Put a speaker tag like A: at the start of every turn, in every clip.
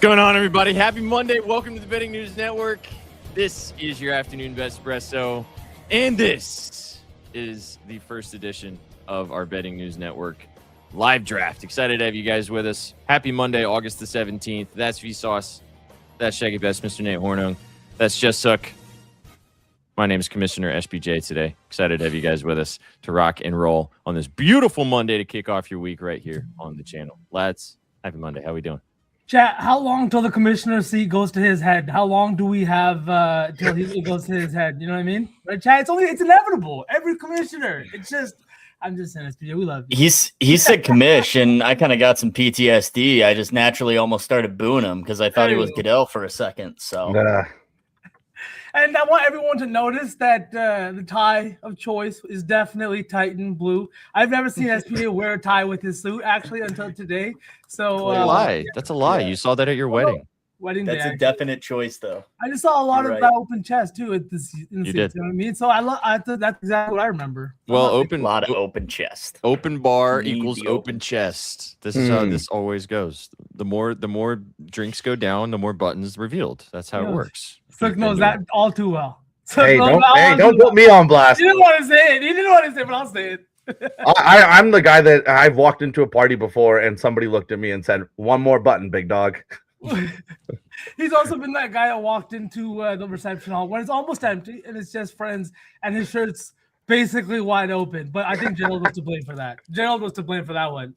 A: going on, everybody? Happy Monday. Welcome to the Betting News Network. This is your afternoon Vespresso, and this is the first edition of our Betting News Network live draft. Excited to have you guys with us. Happy Monday, August the 17th. That's Vsauce. That's Shaggy Best, Mr. Nate Hornung. That's Just Suck. My name is Commissioner SBJ today. Excited to have you guys with us to rock and roll on this beautiful Monday to kick off your week right here on the channel. Lads, happy Monday. How we doing?
B: Chat, how long till the commissioner's seat goes to his head? How long do we have till it goes to his head? You know what I mean? Right, chat? It's inevitable. Every commissioner. It's just, I'm just saying, SPJ, we love you.
C: He said commish, and I kind of got some PTSD. I just naturally almost started booing him because I thought he was Goodell for a second. So,
B: and I want everyone to notice that the tie of choice is definitely Titan blue. I've never seen SPJ wear a tie with his suit actually until today. So
A: That's a lie. That's a lie.
C: Yeah.
A: You saw that at your wedding.
B: Wedding
C: that's
B: day,
C: a definite choice, though.
B: I just saw a lot
C: You're
B: of
C: right.
B: open chest too at this.
A: You
B: You
A: did.
B: know what I mean? So I thought that's exactly what I remember.
A: Well,
C: A lot of open chest.
A: open bar
C: Need
A: equals
C: the
A: open
C: open
A: chest. This is how this always goes. The more drinks go down, the more buttons revealed. That's how it
B: Yes.
A: works.
B: Slick knows that all too well. Slick
D: Hey,
B: knows that all
D: don't
B: too
D: put
B: well.
D: me on blast.
B: He didn't want to say it. He didn't want to say it, but I'll say it.
D: I'm the guy that I've walked into a party before and somebody looked at me and said, "One more button, big dog."
B: He's also been that guy that walked into the reception hall when it's almost empty and it's just friends and his shirt's basically wide open. But I think Gerald was to blame for that. Gerald was to blame for that one.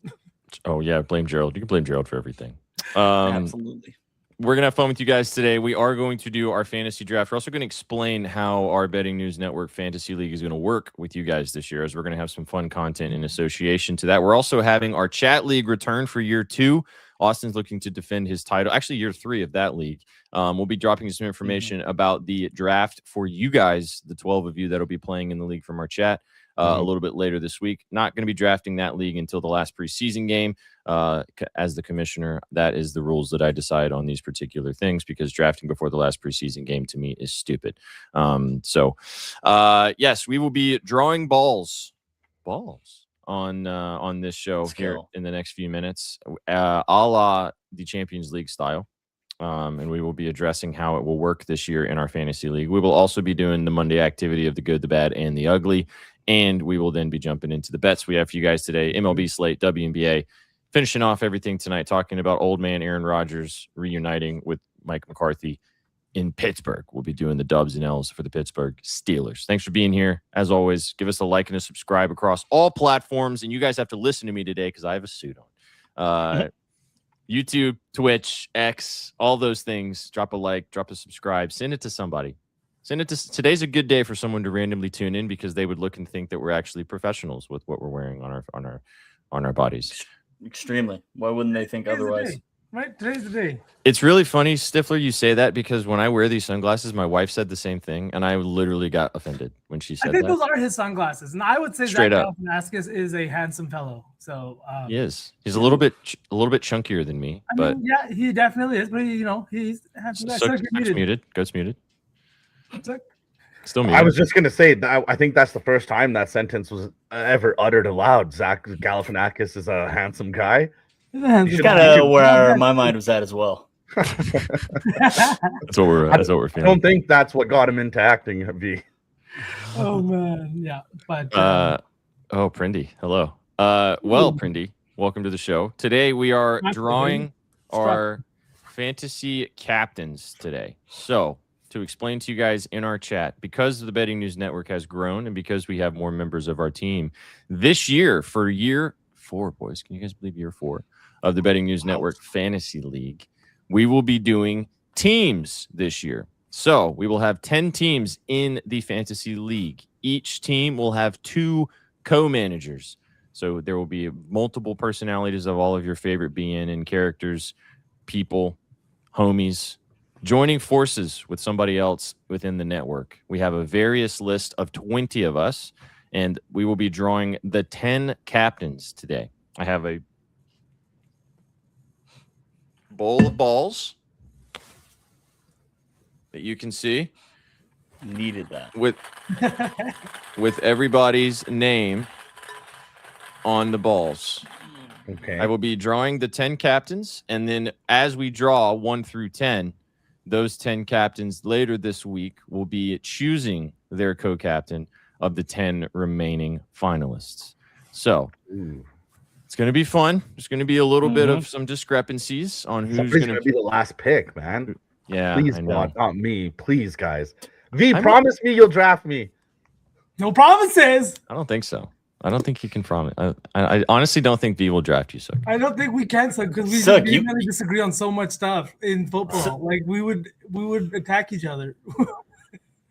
A: Oh yeah, blame Gerald. You can blame Gerald for everything.
C: Absolutely.
A: We're going to have fun with you guys today. We are going to do our fantasy draft. We're also going to explain how our Betting News Network Fantasy League is going to work with you guys this year, as we're going to have some fun content in association to that. We're also having our chat league return for year 2. Austin's looking to defend his title. Actually, year 3 of that league. We'll be dropping some information about the draft for you guys, the 12 of you that will be playing in the league from our chat a little bit later this week. Not going to be drafting that league until the last preseason game. As the commissioner, that is the rules that I decide on these particular things, because drafting before the last preseason game to me is stupid. Yes, we will be drawing balls on this show here in the next few minutes, a la the Champions League style. And we will be addressing how it will work this year in our fantasy league. We will also be doing the Monday activity of the good, the bad, and the ugly. And we will then be jumping into the bets we have for you guys today. MLB slate, WNBA. Finishing off everything tonight, talking about old man Aaron Rodgers reuniting with Mike McCarthy in Pittsburgh. We'll be doing the Dubs and L's for the Pittsburgh Steelers. Thanks for being here. As always, give us a like and a subscribe across all platforms. And you guys have to listen to me today because I have a suit on. YouTube, Twitch, X, all those things. Drop a like, drop a subscribe, send it to somebody. Today's a good day for someone to randomly tune in, because they would look and think that we're actually professionals with what we're wearing on our bodies.
C: Extremely. Why wouldn't they think
B: Today's the
C: otherwise?
B: day, right? Today's the day.
A: It's really funny, Stifler, you say that, because when I wear these sunglasses, my wife said the same thing, and I literally got offended when she said
B: I think
A: that.
B: those are his sunglasses, and I would say
A: Straight
B: Zach
A: up.
B: Galifianakis is a handsome fellow. So
A: He is. He's a little bit chunkier than me,
B: I
A: but
B: mean, yeah, he definitely is. But he's handsome.
A: Goat's muted. Goat's muted.
B: Slick.
A: Still muted.
D: I was just gonna say that I think that's the first time that sentence was ever uttered aloud. Zach Galifianakis is a handsome guy.
B: He's a handsome
D: should
C: Kind
B: guy.
C: of where my mind was at as well.
A: That's what we're
D: I
A: feeling.
D: don't think that's what got him into acting. V.
B: Oh man, yeah. But
A: Oh, Prindy. Hello. Well, Prindy, welcome to the show. Today we are
B: Not
A: drawing
B: Struck.
A: our fantasy captains today. So, to explain to you guys in our chat, because the Betting News Network has grown and because we have more members of our team this year, for year 4, boys, can you guys believe year 4 of the Betting News Network Fantasy League, we will be doing teams this year. So we will have 10 teams in the Fantasy League. Each team will have 2 co-managers. So there will be multiple personalities of all of your favorite BNN characters, people, homies, joining forces with somebody else within the network. We have a various list of 20 of us, and we will be drawing the 10 captains today. I have a bowl of balls that you can see
C: Needed that.
A: with everybody's name on the balls.
D: Okay.
A: I will be drawing the 10 captains, and then as we draw 1 through 10, those 10 captains later this week will be choosing their co-captain of the 10 remaining finalists. So it's going to be fun. There's going to be a little bit of some discrepancies on who's
D: Somebody's
A: going
D: to be the last pick, man.
A: Yeah,
D: Please,
A: I know.
D: God, not me. Please, guys. V,
A: I'm-
D: promise me you'll draft me.
B: No promises.
A: I don't think so. I don't think he can promise. I honestly don't think V will draft you, Sook.
B: I don't think we can, because we
C: Suck,
B: really disagree on so much stuff in football. Like we would attack each other.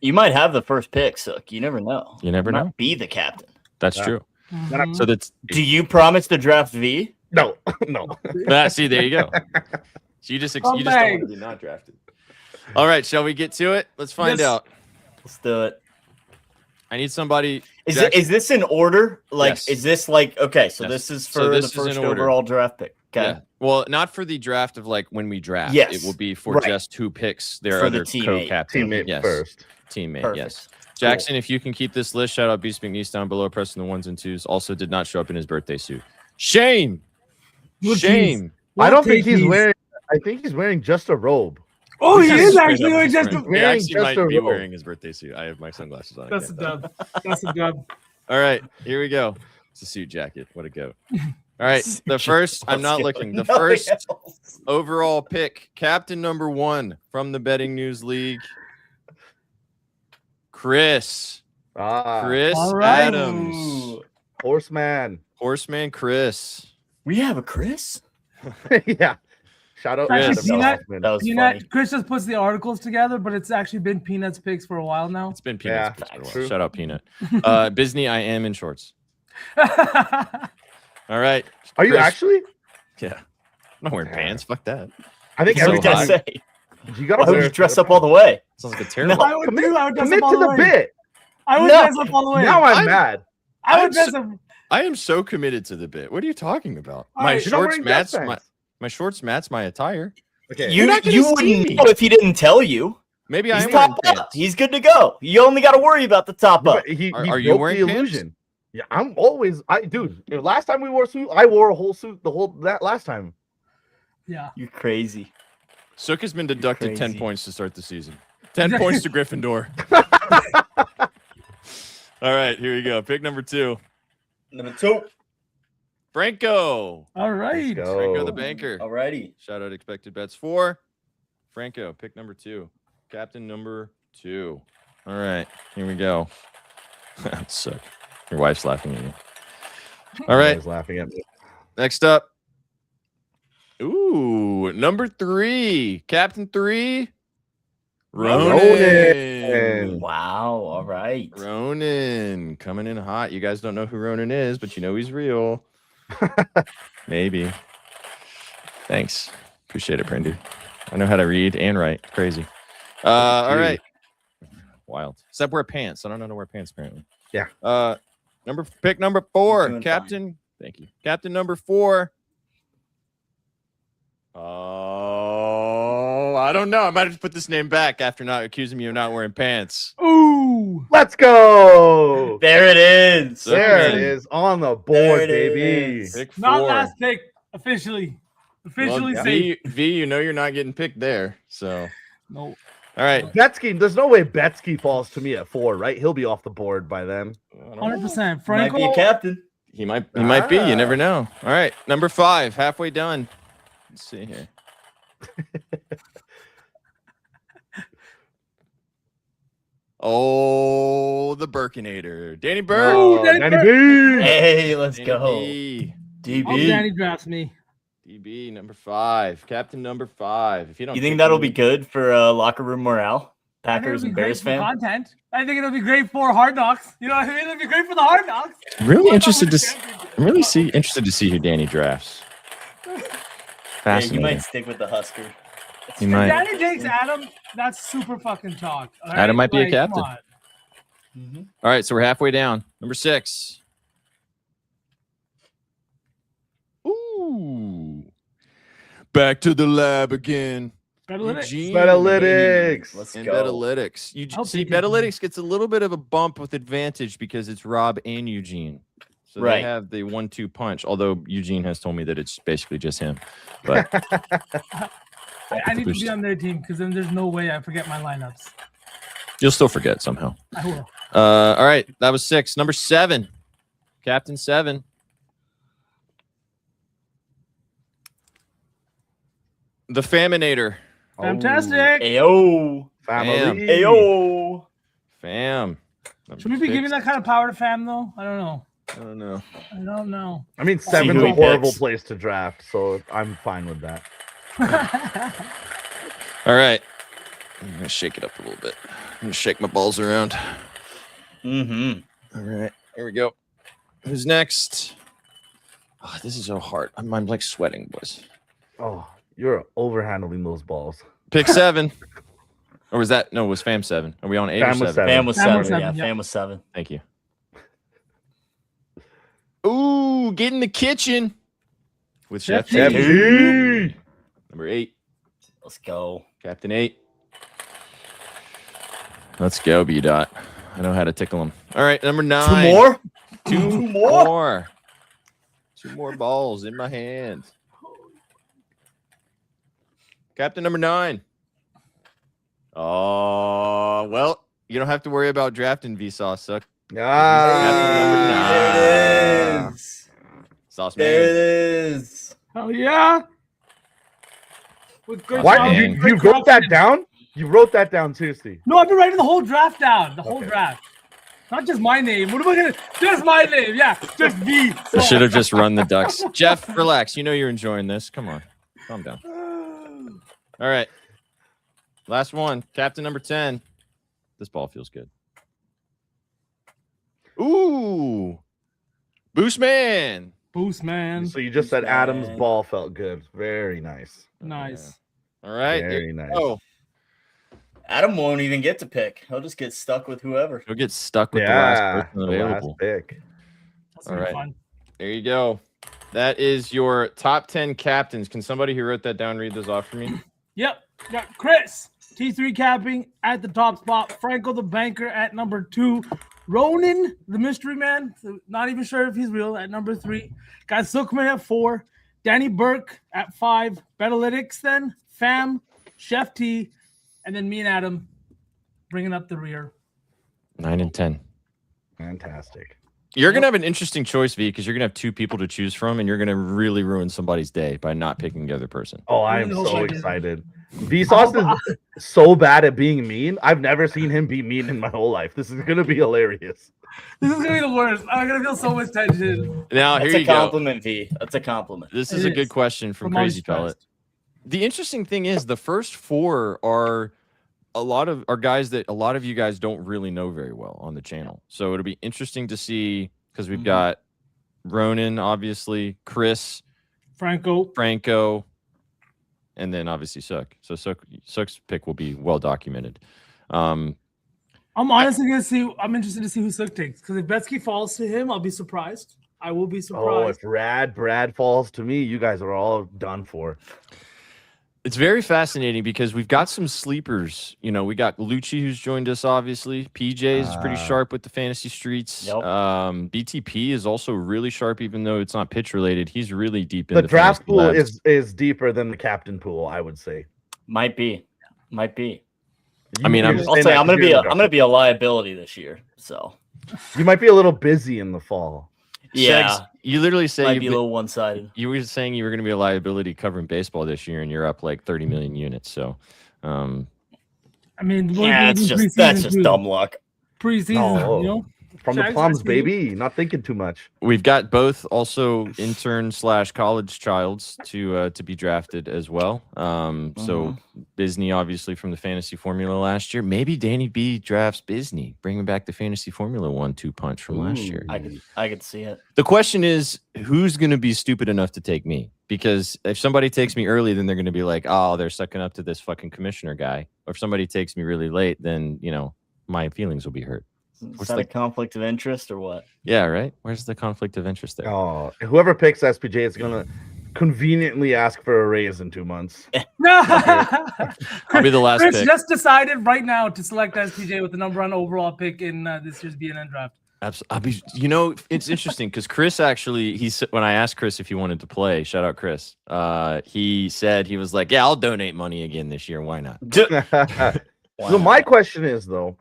C: You might have the first pick, Sook. You never know.
A: You never
C: Might
A: know.
C: Be the captain.
A: That's
D: Yeah.
A: true.
B: Mhm.
A: So that's
C: Do you promise to draft V?
D: No, no.
A: see, there you go. So you just don't want to be not drafted. All right, shall we get to it? Let's find
B: Yes.
A: out.
C: Let's do it.
A: I need somebody.
C: Is this in order? Like,
A: Yes.
C: is this like okay? So
A: Yes.
C: this is
A: So
C: for
A: this
C: the
A: is
C: first
A: in order.
C: overall draft pick. Okay.
A: Yeah. Well, not for the draft of like when we draft.
C: Yes.
A: It will be for
C: Right.
A: just who picks their
C: For the
A: other
C: teammate.
A: co-captain.
D: Teammate
A: Yes.
D: first.
A: Teammate.
C: Perfect.
A: Yes. Jackson, if you can keep this list, shout out Beast McNeese down below, pressing the 1s and 2s. Also did not show up in his birthday suit. Shame.
B: What
A: Shame.
D: I don't think
B: take
D: he's
B: these?
D: wearing. I think he's wearing just a robe.
B: Oh, he is
A: Straight
B: actually
A: up
B: wearing just.
A: different.
D: a-
A: He
D: wearing
A: actually
D: just
A: might
D: a
A: be
D: robe.
A: wearing his birthday suit. I have my sunglasses on.
B: That's a dub. That's a dub.
A: All right, here we go. It's a suit jacket. What a goat. All right, the first, I'm not looking. The first overall pick, captain number 1 from the Betting News League, Chris. Chris
B: All right.
A: Adams.
D: Horseman.
A: Horseman Chris.
C: We have a Chris.
D: Yeah. Shout out
A: Chris.
D: Adam
B: Peanut-
D: Hoffman.
C: That was funny.
B: Peanut. Chris just puts the articles together, but it's actually been Peanut's picks for a while now.
A: It's been Peanut's
D: Yeah,
A: picks for a while.
D: true.
A: Shout out Peanut. Bizney, I am in shorts. All right.
D: Are you
A: Chris.
D: actually?
A: Yeah. I'm not wearing pants. Fuck that.
D: I think
C: What
A: So
C: was I
D: every
C: gonna
A: hot.
D: time
C: say?
D: you gotta
C: Why would
D: wear
C: you dress up all the way?
A: Sounds like a terrible.
B: I would do. I would dress
D: Commit
B: up all
D: to
B: the
D: the
B: way.
D: bit.
B: I would
C: No.
B: dress up all the way.
D: Now I'm
A: I'm-
D: mad.
B: I
A: I'm
B: would dress
A: so-
B: up.
A: I am so committed to the bit. What are you talking about?
B: All
A: My
B: right,
D: You're not
A: shorts
D: wearing
A: match
D: dress
A: my
D: pants.
A: my shorts match my attire.
D: Okay.
C: You
A: not gonna see
C: wouldn't
A: me.
C: know if he didn't tell you.
A: Maybe I
C: He's
A: am wearing
C: top up.
A: pants.
C: He's good to go. You only got to worry about the top
D: Yeah,
C: up.
D: but he
A: Are you
D: broke
A: wearing
D: the
A: pants?
D: illusion. Yeah, I'm always. Dude. Last time we wore a suit, I wore a whole suit. That last time.
B: Yeah.
C: You're crazy.
A: Sook has been deducted 10
C: crazy.
A: points to start the season. 10 points to Gryffindor. All right, here we go. Pick number 2.
C: Number 2.
A: Franco.
B: All right.
D: Let's go.
A: Franco the banker.
C: Alrighty.
A: Shout out expected bets 4. Franco, pick number 2. Captain number 2. All right, here we go. Sook. Your wife's laughing at you. All right,
D: He's laughing at me.
A: next up. Ooh, number 3. Captain 3.
D: Ronan.
C: Wow. All right.
A: Ronan coming in hot. You guys don't know who Ronan is, but you know he's real. Maybe. Thanks. Appreciate it, Prendy. I know how to read and write. Crazy. All right. Wild. Except wear pants. I don't know how to wear pants apparently.
D: Yeah.
A: Pick number 4.
C: Doing
A: Captain. Thank you. Captain number 4. Oh, I don't know. I might have to put this name back after not accusing me of not wearing pants.
B: Ooh.
D: Let's go.
C: There it is.
D: There it
A: Okay.
D: is on the
C: There
D: board,
C: it
D: baby.
C: is.
A: Pick 4.
B: Not last pick. Officially. Officially
A: Well,
B: safe.
A: V, you know you're not getting picked there. So,
B: No.
A: all right.
D: Betsky, there's no way Betsky falls to me at 4, right? He'll be off the board by then.
B: 100%.
C: Might
B: Franco.
C: be a captain.
A: He might be. You never
D: Ah.
A: know. All right. Number 5, halfway done. Let's see here. Oh, the Burkinator. Danny Burke.
B: Oh, Danny
D: Danny
B: Burke.
D: B.
C: Hey, let's
A: Danny
C: go.
A: B.
B: Oh,
C: DB.
B: Danny drafts me.
A: DB number 5. Captain number 5. If you don't
C: You think
A: pick
C: that'll
A: me-
C: be good for locker room morale?
B: I think
C: Packers
B: it'll
C: and
B: be great
C: Bears
B: for
C: fan.
B: content. I think it'll be great for Hard Knocks. You know what I mean? It'll be great for the Hard Knocks.
A: I'm really interested to
B: Championship.
A: I'm really interested to see who Danny drafts.
C: Yeah, you
A: Fascinating.
C: might stick with the Husker.
A: You
B: If
A: might.
B: Danny takes Adam, that's super fucking chalk. all right?
A: Adam might be a
B: Like,
A: captain.
B: come on.
A: All right, so we're halfway down. Number 6. Ooh. Back to the lab again.
B: Analytics.
A: Eugene.
D: Analytics.
C: Let's
A: And
C: go.
A: Betalytics. You
B: I'll
A: see,
B: take Eugene.
A: Betalytics gets a little bit of a bump with advantage because it's Rob and Eugene. So
C: Right.
A: they have the 1-2 punch, although Eugene has told me that it's basically just him. But
B: I need to be on their team because then there's no way I forget my lineups.
A: you'll still forget somehow.
B: I will.
A: All right, that was 6. Number 7, Captain 7. The Faminator.
B: Fantastic.
C: Ayo.
D: Family.
C: Ayo.
A: Fam.
B: Should we be giving that kind of power to Fam, though? I don't know.
A: I don't know.
B: I don't know.
D: I mean,
C: See
D: 7's
C: who
D: a
C: he
D: horrible
C: picks.
D: place to draft, so I'm fine with that.
A: All right. I'm going to shake it up a little bit. I'm going to shake my balls around.
C: Mm-hmm.
A: All right. Here we go. Who's next? Oh, this is so hard. I'm like sweating, boys.
D: Oh, you're overhandling those balls.
A: Pick 7. Or was that? No, it was Fam 7. Are we on 8
D: Fam
A: or
D: was
A: 7?
D: 7.
C: Fam was
B: Fam
C: 7.
B: was 7,
C: Yeah,
B: yeah.
C: Fam was 7.
A: Thank you. Ooh, get in the kitchen with Chef
B: Chef
A: T.
D: T.
A: Number 8.
C: Let's go.
A: Captain 8. Let's go, B Dot. I know how to tickle him. All right, number 9.
C: 2 more?
A: Two
C: more?
A: more. 2 more balls in my hand. Captain number 9. Oh, well, you don't have to worry about drafting Vsauce, suck.
D: Ah.
A: Sauce
C: There it
A: man.
C: is.
B: Oh, yeah. With great
D: What?
B: job,
A: Man.
D: You
B: great
D: wrote that
B: confidence.
D: down? You wrote that down, seriously.
B: No, I've been writing the whole draft down. The whole
D: Okay.
B: draft. Not just my name. What am I going to... Just my name. Yeah, just me.
A: I should have just run the Ducks. Jeff, relax. You know you're enjoying this. Come on. Calm down. All right. Last one. Captain number 10. This ball feels good. Ooh. Boost man.
B: Boost, man.
D: So you just said Adam's ball felt good. Very nice.
B: Nice.
A: All right.
D: Very nice.
A: Oh,
C: Adam won't even get to pick. He'll just get stuck with whoever.
A: you'll get stuck with
D: Yeah,
A: the last person
D: the last
A: available.
D: pick.
B: That's
A: All
B: gonna be
A: right.
B: fun.
A: There you go. That is your top 10 captains. Can somebody who wrote that down read those off for me?
B: Yep. Got Chris, T3 capping at the top spot. Franco the banker at number 2. Ronan, the mystery man, not even sure if he's real, at number 3. Got Sookman at 4. Danny Burke at 5. Betalytics then. Fam, Chef T, and then me and Adam bringing up the rear.
A: 9 and 10.
D: Fantastic.
A: You're going to have an interesting choice, V, because you're going to have 2 people to choose from, and you're going to really ruin somebody's day by not picking the other person.
D: Oh, I am
B: Really hope
D: so
B: I did.
D: excited. Vsauce is so bad at being mean. I've never seen him be mean in my whole life. This is gonna be hilarious.
B: This is going to be the worst. I'm going to feel so much tension.
A: Now,
C: That's
A: here
C: a
A: you go.
C: compliment, V. That's a compliment.
A: This
B: It
A: is a
B: is.
A: good question from
B: I'm always
A: Crazy Pellet.
B: stressed.
A: The interesting thing is the first 4 are guys that a lot of you guys don't really know very well on the channel. So it'll be interesting to see because we've got Ronan, obviously, Chris,
B: Franco,
A: and then obviously Sook. So Sook's pick will be well documented.
B: I'm honestly going to see. I'm interested to see who Sook takes because if Betsky falls to him, I'll be surprised. I will be
D: Oh,
B: surprised.
D: if Brad falls to me, you guys are all done for.
A: It's very fascinating because we've got some sleepers. You know, we got Lucci who's joined us, obviously. PJ is pretty sharp with the fantasy streets.
C: Yep.
A: BTP is also really sharp, even though it's not pitch related. He's really deep in
D: The
A: the
D: draft
A: fantasy
D: pool
A: labs.
D: is deeper than the captain pool, I would say.
C: Might be.
A: I mean, I'm
C: I'll say I'm gonna be a liability this year. So
D: You might be a little busy in the fall.
C: yeah,
A: Shags, you literally say
C: might be a little one-sided.
A: you were saying you were going to be a liability covering baseball this year, and you're up like 30 million units. So,
B: I mean,
C: Yeah, that's just dumb luck.
B: Preseason,
D: No.
B: you know.
D: From the
B: Shags,
D: plums,
B: I see.
D: baby. Not thinking too much.
A: we've got both also intern/college childs to be drafted as well. So Bisney, obviously from the fantasy formula last year. Maybe Danny B drafts Bisney, bringing back the fantasy formula 1-2 punch from last year.
C: I could see it.
A: The question is, who's going to be stupid enough to take me? Because if somebody takes me early, then they're going to be like, oh, they're sucking up to this fucking commissioner guy. Or if somebody takes me really late, then, you know, my feelings will be hurt.
C: Is that a conflict of interest or what?
A: Yeah, right? Where's the conflict of interest there?
D: Oh, whoever picks SPJ is gonna conveniently ask for a raise in 2 months.
A: I'll be the last
B: Chris
A: pick.
B: just decided right now to select SPJ with the number 1 overall pick in this year's BNN draft.
A: Absolutely. It's interesting because Chris actually, when I asked Chris if he wanted to play, shout out Chris, he said he was like, yeah, I'll donate money again this year. Why not?
D: So my question is, though,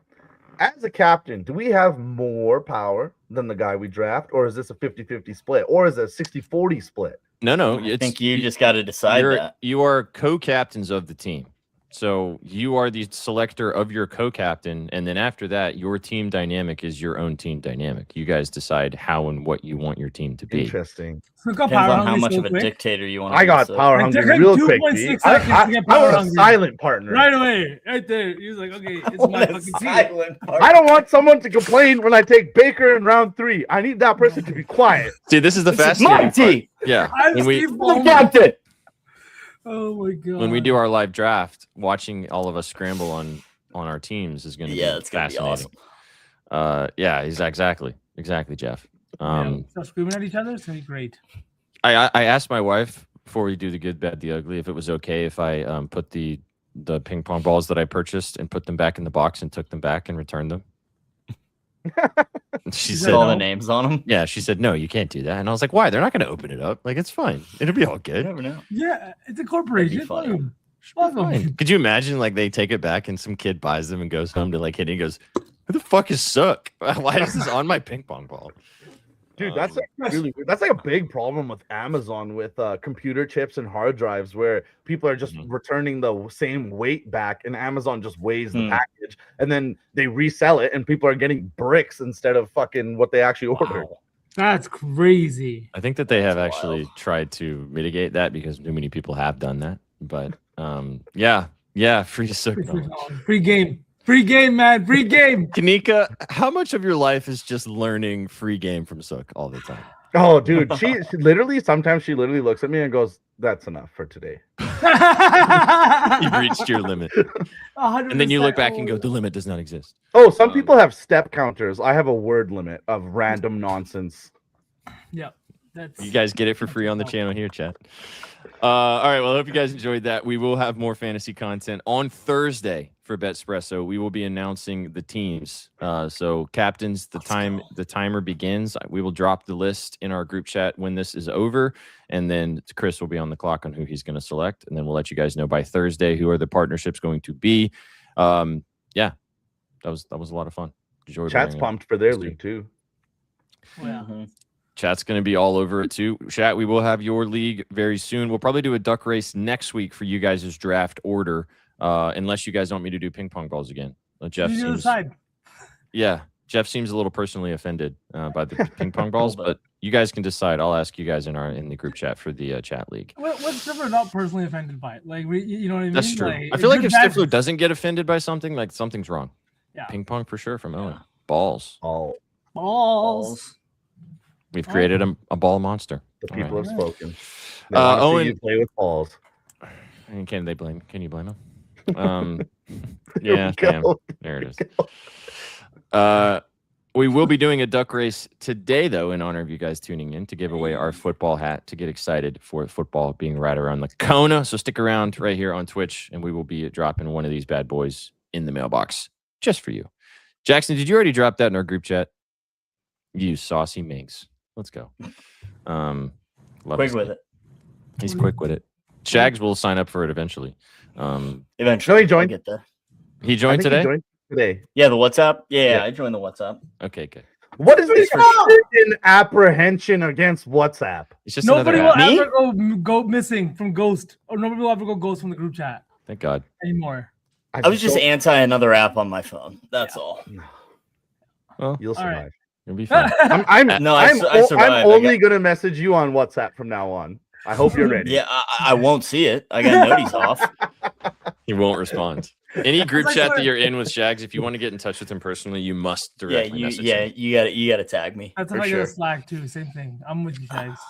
D: as a captain, do we have more power than the guy we draft, or is this a 50-50 split, or is it a 60-40 split?
A: No.
C: I think you just got to decide that.
A: You are co-captains of the team. So you are the selector of your co-captain, and then after that, your team dynamic is your own team dynamic. You guys decide how and what you want your team to be.
D: Interesting.
C: Depends on how much of a dictator you want to be.
D: I got power hungry real quick. I was a silent partner.
B: Right away. Right there. He was like, okay, it's my fucking team.
D: I don't want someone to complain when I take Baker in round 3. I need that person to be quiet.
A: See, this is the fascinating part. Yeah.
B: I'm
A: Steve
B: Ballmer.
C: Captain.
B: Oh my god!
A: When we do our live draft, watching all of us scramble on our teams is going to be fascinating.
C: Awesome.
A: Yeah, exactly, Jeff.
B: Start screaming at each other. It's gonna be great.
A: I asked my wife before we do the good, bad, the ugly if it was okay if I put the ping pong balls that I purchased and put them back in the box and took them back and returned them. She said
C: all the names on them.
A: Yeah, she said no, you can't do that. And I was like, why? They're not going to open it up. Like, it's fine. It'll be all good.
C: You never know.
B: Yeah, it's a corporation.
A: Fine. Could you imagine like they take it back and some kid buys them and goes home to like hit it and goes, who the fuck is Suck? Why is this on my ping pong ball?
D: Dude, that's like a big problem with Amazon with computer chips and hard drives where people are just returning the same weight back and Amazon just weighs the package and then they resell it and people are getting bricks instead of fucking what they actually ordered.
B: That's crazy.
A: I think that they have actually tried to mitigate that because too many people have done that. But yeah, free Suck.
B: Free game. Free game, man. Free game.
A: Kanika, how much of your life is just learning free game from Suck all the time?
D: Oh, dude, she sometimes she literally looks at me and goes, "That's enough for today."
A: You've reached your limit. And then you look back and go, "The limit does not exist."
D: Oh, some people have step counters. I have a word limit of random nonsense.
B: Yeah,
A: you guys get it for free on the channel here, chat. All right, well, I hope you guys enjoyed that. We will have more fantasy content on Thursday for Betspresso. We will be announcing the teams. So captains, the timer begins. We will drop the list in our group chat when this is over, and then Chris will be on the clock on who he's going to select, and then we'll let you guys know by Thursday who are the partnerships going to be. Yeah, that was a lot of fun.
D: Chat's pumped for their league too.
B: Yeah.
A: Chat's going to be all over it too. Chat, we will have your league very soon. We'll probably do a duck race next week for you guys' draft order, unless you guys want me to do ping pong balls again. Jeff seems a little personally offended by the ping pong balls, but you guys can decide. I'll ask you guys in the group chat for the chat league.
B: What's Stifler not personally offended by it? Like, you know what I mean?
A: That's true.
B: Like,
A: I feel like if Stifler doesn't get offended by something, like something's wrong.
B: Yeah.
A: Ping pong for sure from Owen. Balls.
B: Balls.
A: We've created a ball monster.
D: The people have spoken.
A: Owen,
D: you play with balls.
A: And can you blame him? Yeah, damn. There it is. We will be doing a duck race today, though, in honor of you guys tuning in to give away our football hat to get excited for football being right around the corner. So stick around right here on Twitch, and we will be dropping one of these bad boys in the mailbox just for you. Jackson, did you already drop that in our group chat? You saucy minx. Let's go.
C: Quick with it.
A: He's quick with it. Shags will sign up for it eventually.
C: Eventually.
D: No, he joined.
C: Get there.
A: He joined today?
C: Yeah, the WhatsApp. Yeah, I joined the WhatsApp.
A: Okay, good.
D: What is this in apprehension against WhatsApp?
A: It's just
B: nobody will ever go missing from Ghost, or nobody will ever go ghost from the group chat.
A: Thank God.
B: Anymore.
C: I was just anti another app on my phone. That's all.
A: Well,
D: you'll survive.
B: Right.
A: You'll be fine.
D: I'm only gonna message you on WhatsApp from now on. I hope you're ready.
C: Yeah, I won't see it. I got noties off.
A: He won't respond. Any group chat that you're in with Shags, if you want to get in touch with him personally, you must directly message him.
C: You gotta tag me.
B: That's if I get a Slack too. Same thing. I'm with you, Shags.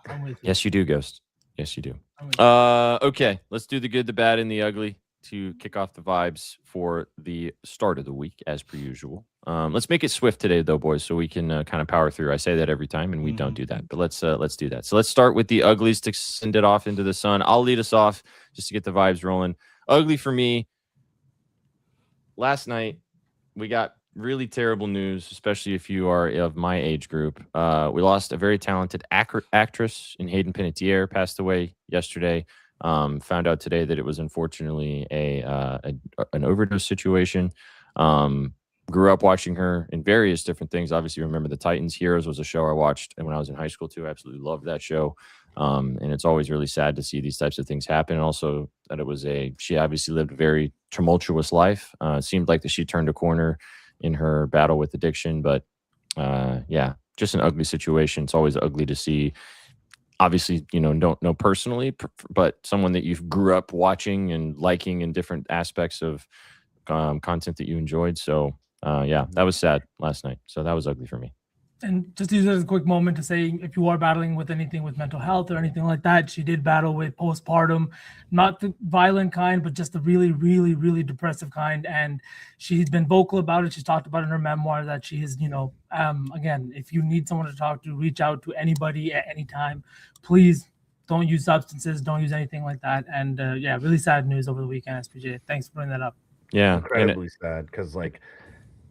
B: I'm with you.
A: Yes, you do, Ghost. Yes, you do. Okay, let's do the good, the bad, and the ugly to kick off the vibes for the start of the week, as per usual. Let's make it swift today, though, boys, so we can kind of power through. I say that every time, and we don't do that. But let's do that. So let's start with the uglies to send it off into the sun. I'll lead us off just to get the vibes rolling. Ugly for me. Last night, we got really terrible news, especially if you are of my age group. We lost a very talented actress in Hayden Panettiere, passed away yesterday. Found out today that it was unfortunately an overdose situation. Grew up watching her in various different things. Obviously, remember the Titans. Heroes was a show I watched when I was in high school too. I absolutely loved that show. And it's always really sad to see these types of things happen. And also that she obviously lived a very tumultuous life. It seemed like that she turned a corner in her battle with addiction, but yeah, just an ugly situation. It's always ugly to see. Obviously, don't know personally, but someone that you grew up watching and liking in different aspects of content that you enjoyed. So yeah, that was sad last night. So that was ugly for me.
B: And just use it as a quick moment to say, if you are battling with anything with mental health or anything like that, she did battle with postpartum, not the violent kind, but just the really, really, really depressive kind. And she's been vocal about it. She's talked about in her memoir that she is, again, if you need someone to talk to, reach out to anybody at any time. Please don't use substances. Don't use anything like that. And yeah, really sad news over the weekend, SPJ. Thanks for bringing that up.
A: Yeah.
D: Incredibly sad, because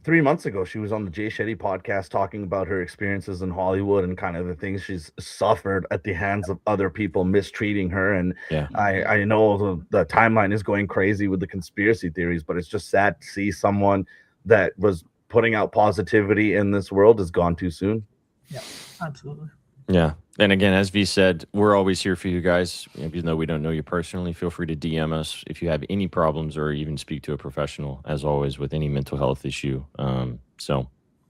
D: 3 months ago, she was on the Jay Shetty podcast talking about her experiences in Hollywood and kind of the things she's suffered at the hands of other people mistreating her. And
A: yeah,
D: I know the timeline is going crazy with the conspiracy theories, but it's just sad to see someone that was putting out positivity in this world has gone too soon.
B: Yeah, absolutely.
A: Yeah. And again, as V said, we're always here for you guys. Even though we don't know you personally, feel free to DM us if you have any problems or even speak to a professional, as always, with any mental health issue. So,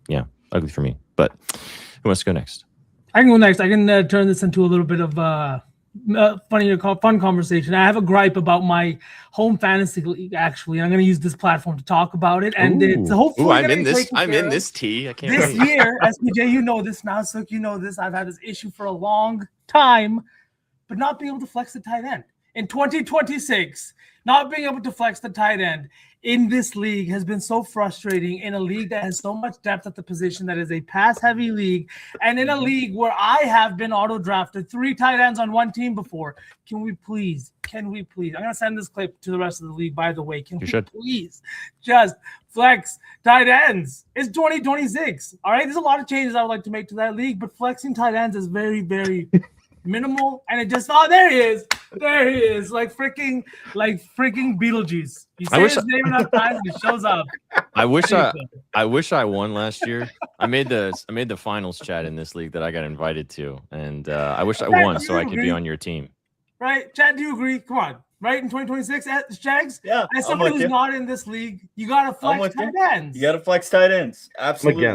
A: yeah, ugly for me. But who wants to go next?
B: I can go next. I can turn this into a little bit of fun conversation. I have a gripe about my home fantasy league, actually, and I'm going to use this platform to talk about it. And it's hopefully
A: I'm in this tea. I can't
B: this year, SPJ, you know this now, Sook, you know this. I've had this issue for a long time, but not being able to flex the tight end in 2026. Not being able to flex the tight end in this league has been so frustrating, in a league that has so much depth at the position, that is a pass-heavy league, and in a league where I have been auto-drafted 3 tight ends on one team before. Can we please? I'm going to send this clip to the rest of the league, by the way. Can we please just flex tight ends? It's 2026, all right? There's a lot of changes I would like to make to that league, but flexing tight ends is very, very minimal, and it just there he is, like freaking Beetlejuice. You say his name enough times and he shows up.
A: I wish I won last year. I made the finals chat in this league that I got invited to, and I wish I won so I could be on your team.
B: Right, Chad, do you agree? Come on, right, in 2026, Jags.
C: Yeah,
B: as somebody who's not in this league, you gotta flex tight ends.
C: You gotta flex tight ends. Absolutely.
D: I'm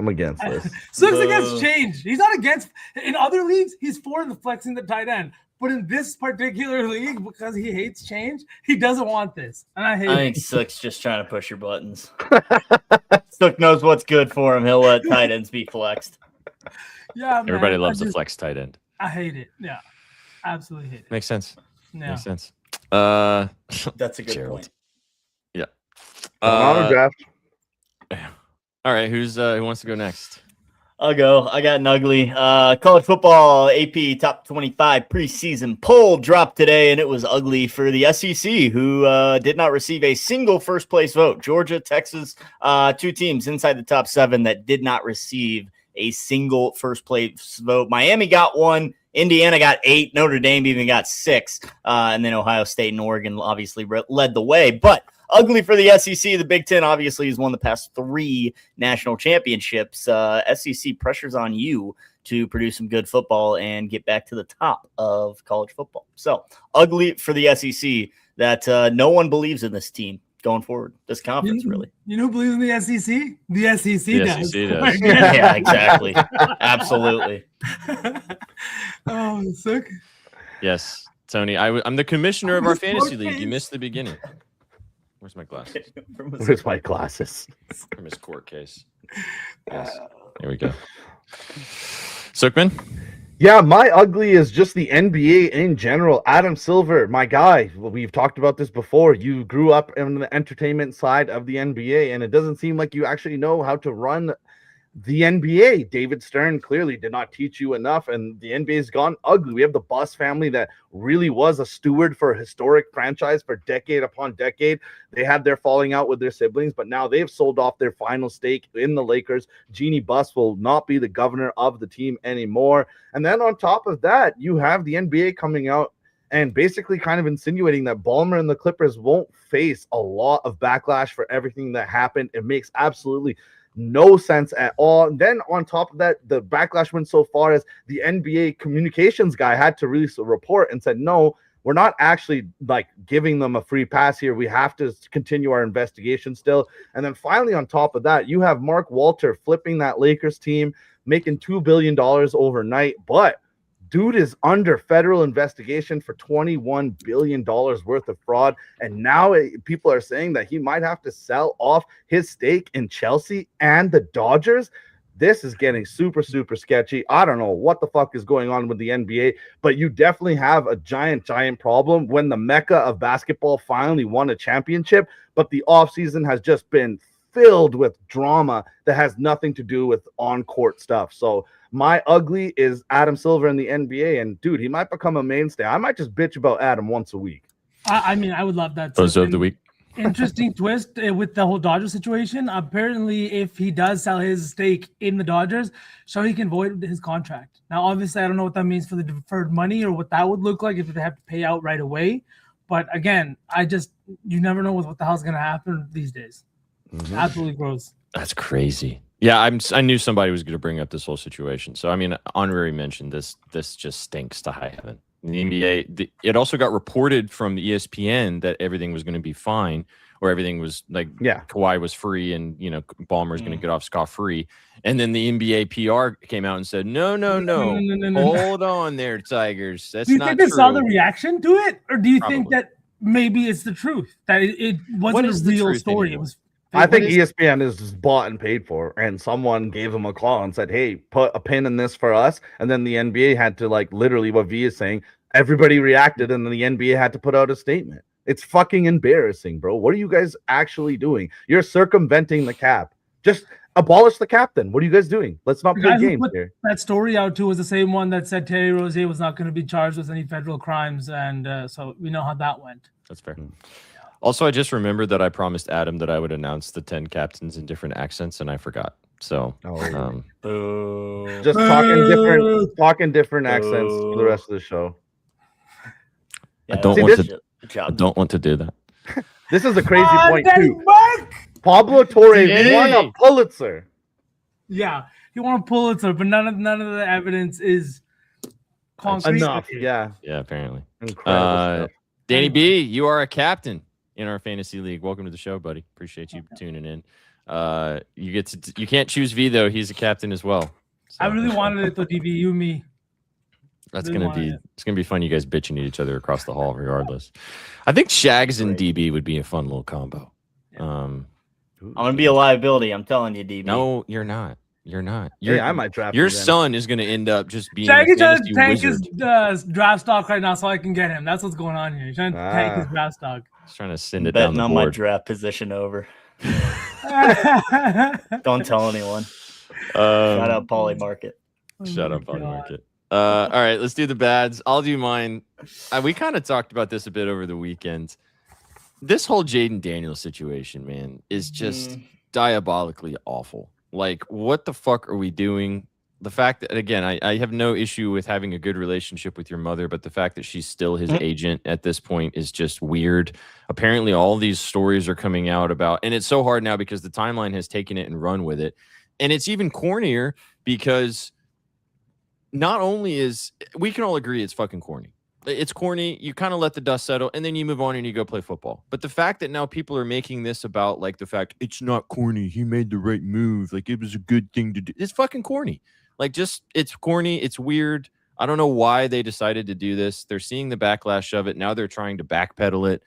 D: against this.
B: Sook's against change. He's not against. In other leagues, he's for the flexing the tight end. But in this particular league, because he hates change, he doesn't want this. And I
C: think Sook's just trying to push your buttons. Sook knows what's good for him. He'll let tight ends be flexed.
B: Yeah,
A: everybody loves the flex tight end.
B: I hate it. Yeah, absolutely hate it.
A: Makes sense.
B: Yeah.
A: Makes sense.
C: That's a good point.
A: Yeah.
D: Auto draft.
A: All right, who wants to go next?
C: I'll go. I got an ugly. College football AP top 25 preseason poll dropped today, and it was ugly for the SEC, who did not receive a single first place vote. Georgia, Texas, 2 teams inside the top 7 that did not receive a single first place vote. Miami got 1. Indiana got 8. Notre Dame even got 6. And then Ohio State and Oregon obviously led the way. But ugly for the SEC. The Big Ten obviously has won the past 3 national championships. SEC pressures on you to produce some good football and get back to the top of college football. So ugly for the SEC that no one believes in this team going forward. This conference, really.
B: You know who believes in the SEC? The SEC does.
A: SEC does.
C: Yeah, exactly. Absolutely.
B: Oh, sick.
A: Yes, Tony. I'm the commissioner of our fantasy league. You missed the beginning. Where's my glasses?
D: Where's my glasses?
A: From his court case. Yes. Here we go. Sookman?
D: Yeah, my ugly is just the NBA in general. Adam Silver, my guy. We've talked about this before. You grew up in the entertainment side of the NBA, and it doesn't seem like you actually know how to run the NBA, David Stern clearly did not teach you enough, and the NBA's gone ugly. We have the Buss family that really was a steward for a historic franchise for decade upon decade. They had their falling out with their siblings, but now they've sold off their final stake in the Lakers. Jeannie Buss will not be the governor of the team anymore. And then on top of that, you have the NBA coming out and basically kind of insinuating that Ballmer and the Clippers won't face a lot of backlash for everything that happened. It makes absolutely no sense at all. And then on top of that, the backlash went so far as the NBA communications guy had to release a report and said, no, we're not actually like giving them a free pass here. We have to continue our investigation still. And then finally, on top of that, you have Mark Walter flipping that Lakers team, making $2 billion overnight. But dude is under federal investigation for $21 billion worth of fraud. And now people are saying that he might have to sell off his stake in Chelsea and the Dodgers. This is getting super, super sketchy. I don't know what the fuck is going on with the NBA, but you definitely have a giant, giant problem when the mecca of basketball finally won a championship, but the offseason has just been filled with drama that has nothing to do with on-court stuff. So my ugly is Adam Silver in the NBA, and dude, he might become a mainstay. I might just bitch about Adam once a week.
B: I mean, I would love that.
A: Bozo of the week.
B: Interesting twist with the whole Dodgers situation. Apparently, if he does sell his stake in the Dodgers, so he can void his contract. Now, obviously, I don't know what that means for the deferred money or what that would look like if they have to pay out right away. But again, you never know what the hell's going to happen these days. Mm-hmm. Absolutely gross.
A: That's crazy. Yeah, I knew somebody was going to bring up this whole situation. So, I mean, honorary mention, this just stinks to high heaven. The NBA, it also got reported from the ESPN that everything was going to be fine, or everything was like, Kawhi was free and, Ballmer's going to get off scot-free. And then the NBA PR came out and said, no. Hold on there, Tigers. That's not true.
B: Do you think they saw the reaction to it? Or do you think that maybe it's the truth? That it wasn't a real story?
A: Anymore?
B: It was.
D: I think ESPN is just bought and paid for, and someone gave them a call and said, hey, put a pin in this for us. And then the NBA had to, like, literally what V is saying, everybody reacted, and then the NBA had to put out a statement. It's fucking embarrassing, bro. What are you guys actually doing? You're circumventing the cap. Just abolish the cap then. What are you guys doing? Let's not play games here.
B: That story out too was the same one that said Terry Rozier was not going to be charged with any federal crimes, and so we know how that went.
A: That's fair. Also, I just remembered that I promised Adam that I would announce the 10 captains in different accents, and I forgot. So,
D: just talking different accents for the rest of the show.
A: Yeah, I don't want to do that.
D: This is a crazy point too. Pablo Torre won a Pulitzer.
B: Yeah, he won a Pulitzer, but none of the evidence is concrete
D: enough. Yeah,
A: apparently.
D: Incredible stuff.
A: Danny B, you are a captain in our fantasy league. Welcome to the show, buddy. Appreciate you tuning in. You can't choose V though. He's a captain as well. So.
B: I really wanted it though, DB. You, me.
A: It's gonna be fun. You guys bitching at each other across the hall, regardless. I think Shags and DB would be a fun little combo.
C: I'm gonna be a liability. I'm telling you, DB.
A: No, you're not. You're not.
D: I might draft
A: your son is going to end up just being
B: Shaggy
A: a fantasy
B: trying to
A: wizard.
B: tank his draft stock right now so I can get him. That's what's going on here. He's trying to tank his draft stock.
A: He's trying to send it down the board.
C: My draft position over. Don't tell anyone. Shout out Poly Market.
A: Shut up, Poly Market. All right, let's do the bads. I'll do mine. We kind of talked about this a bit over the weekend. This whole Jaden Daniels situation, man, is just diabolically awful. Like, what the fuck are we doing? The fact that, again, I have no issue with having a good relationship with your mother, but the fact that she's still his agent at this point is just weird. Apparently, all these stories are coming out about, and it's so hard now because the timeline has taken it and run with it. And it's even cornier because not only we can all agree it's fucking corny. It's corny. You kind of let the dust settle, and then you move on and you go play football. But the fact that now people are making this about, like, the fact it's not corny. He made the right move. Like, it was a good thing to do. It's fucking corny. Like, it's corny. It's weird. I don't know why they decided to do this. They're seeing the backlash of it. Now they're trying to backpedal it.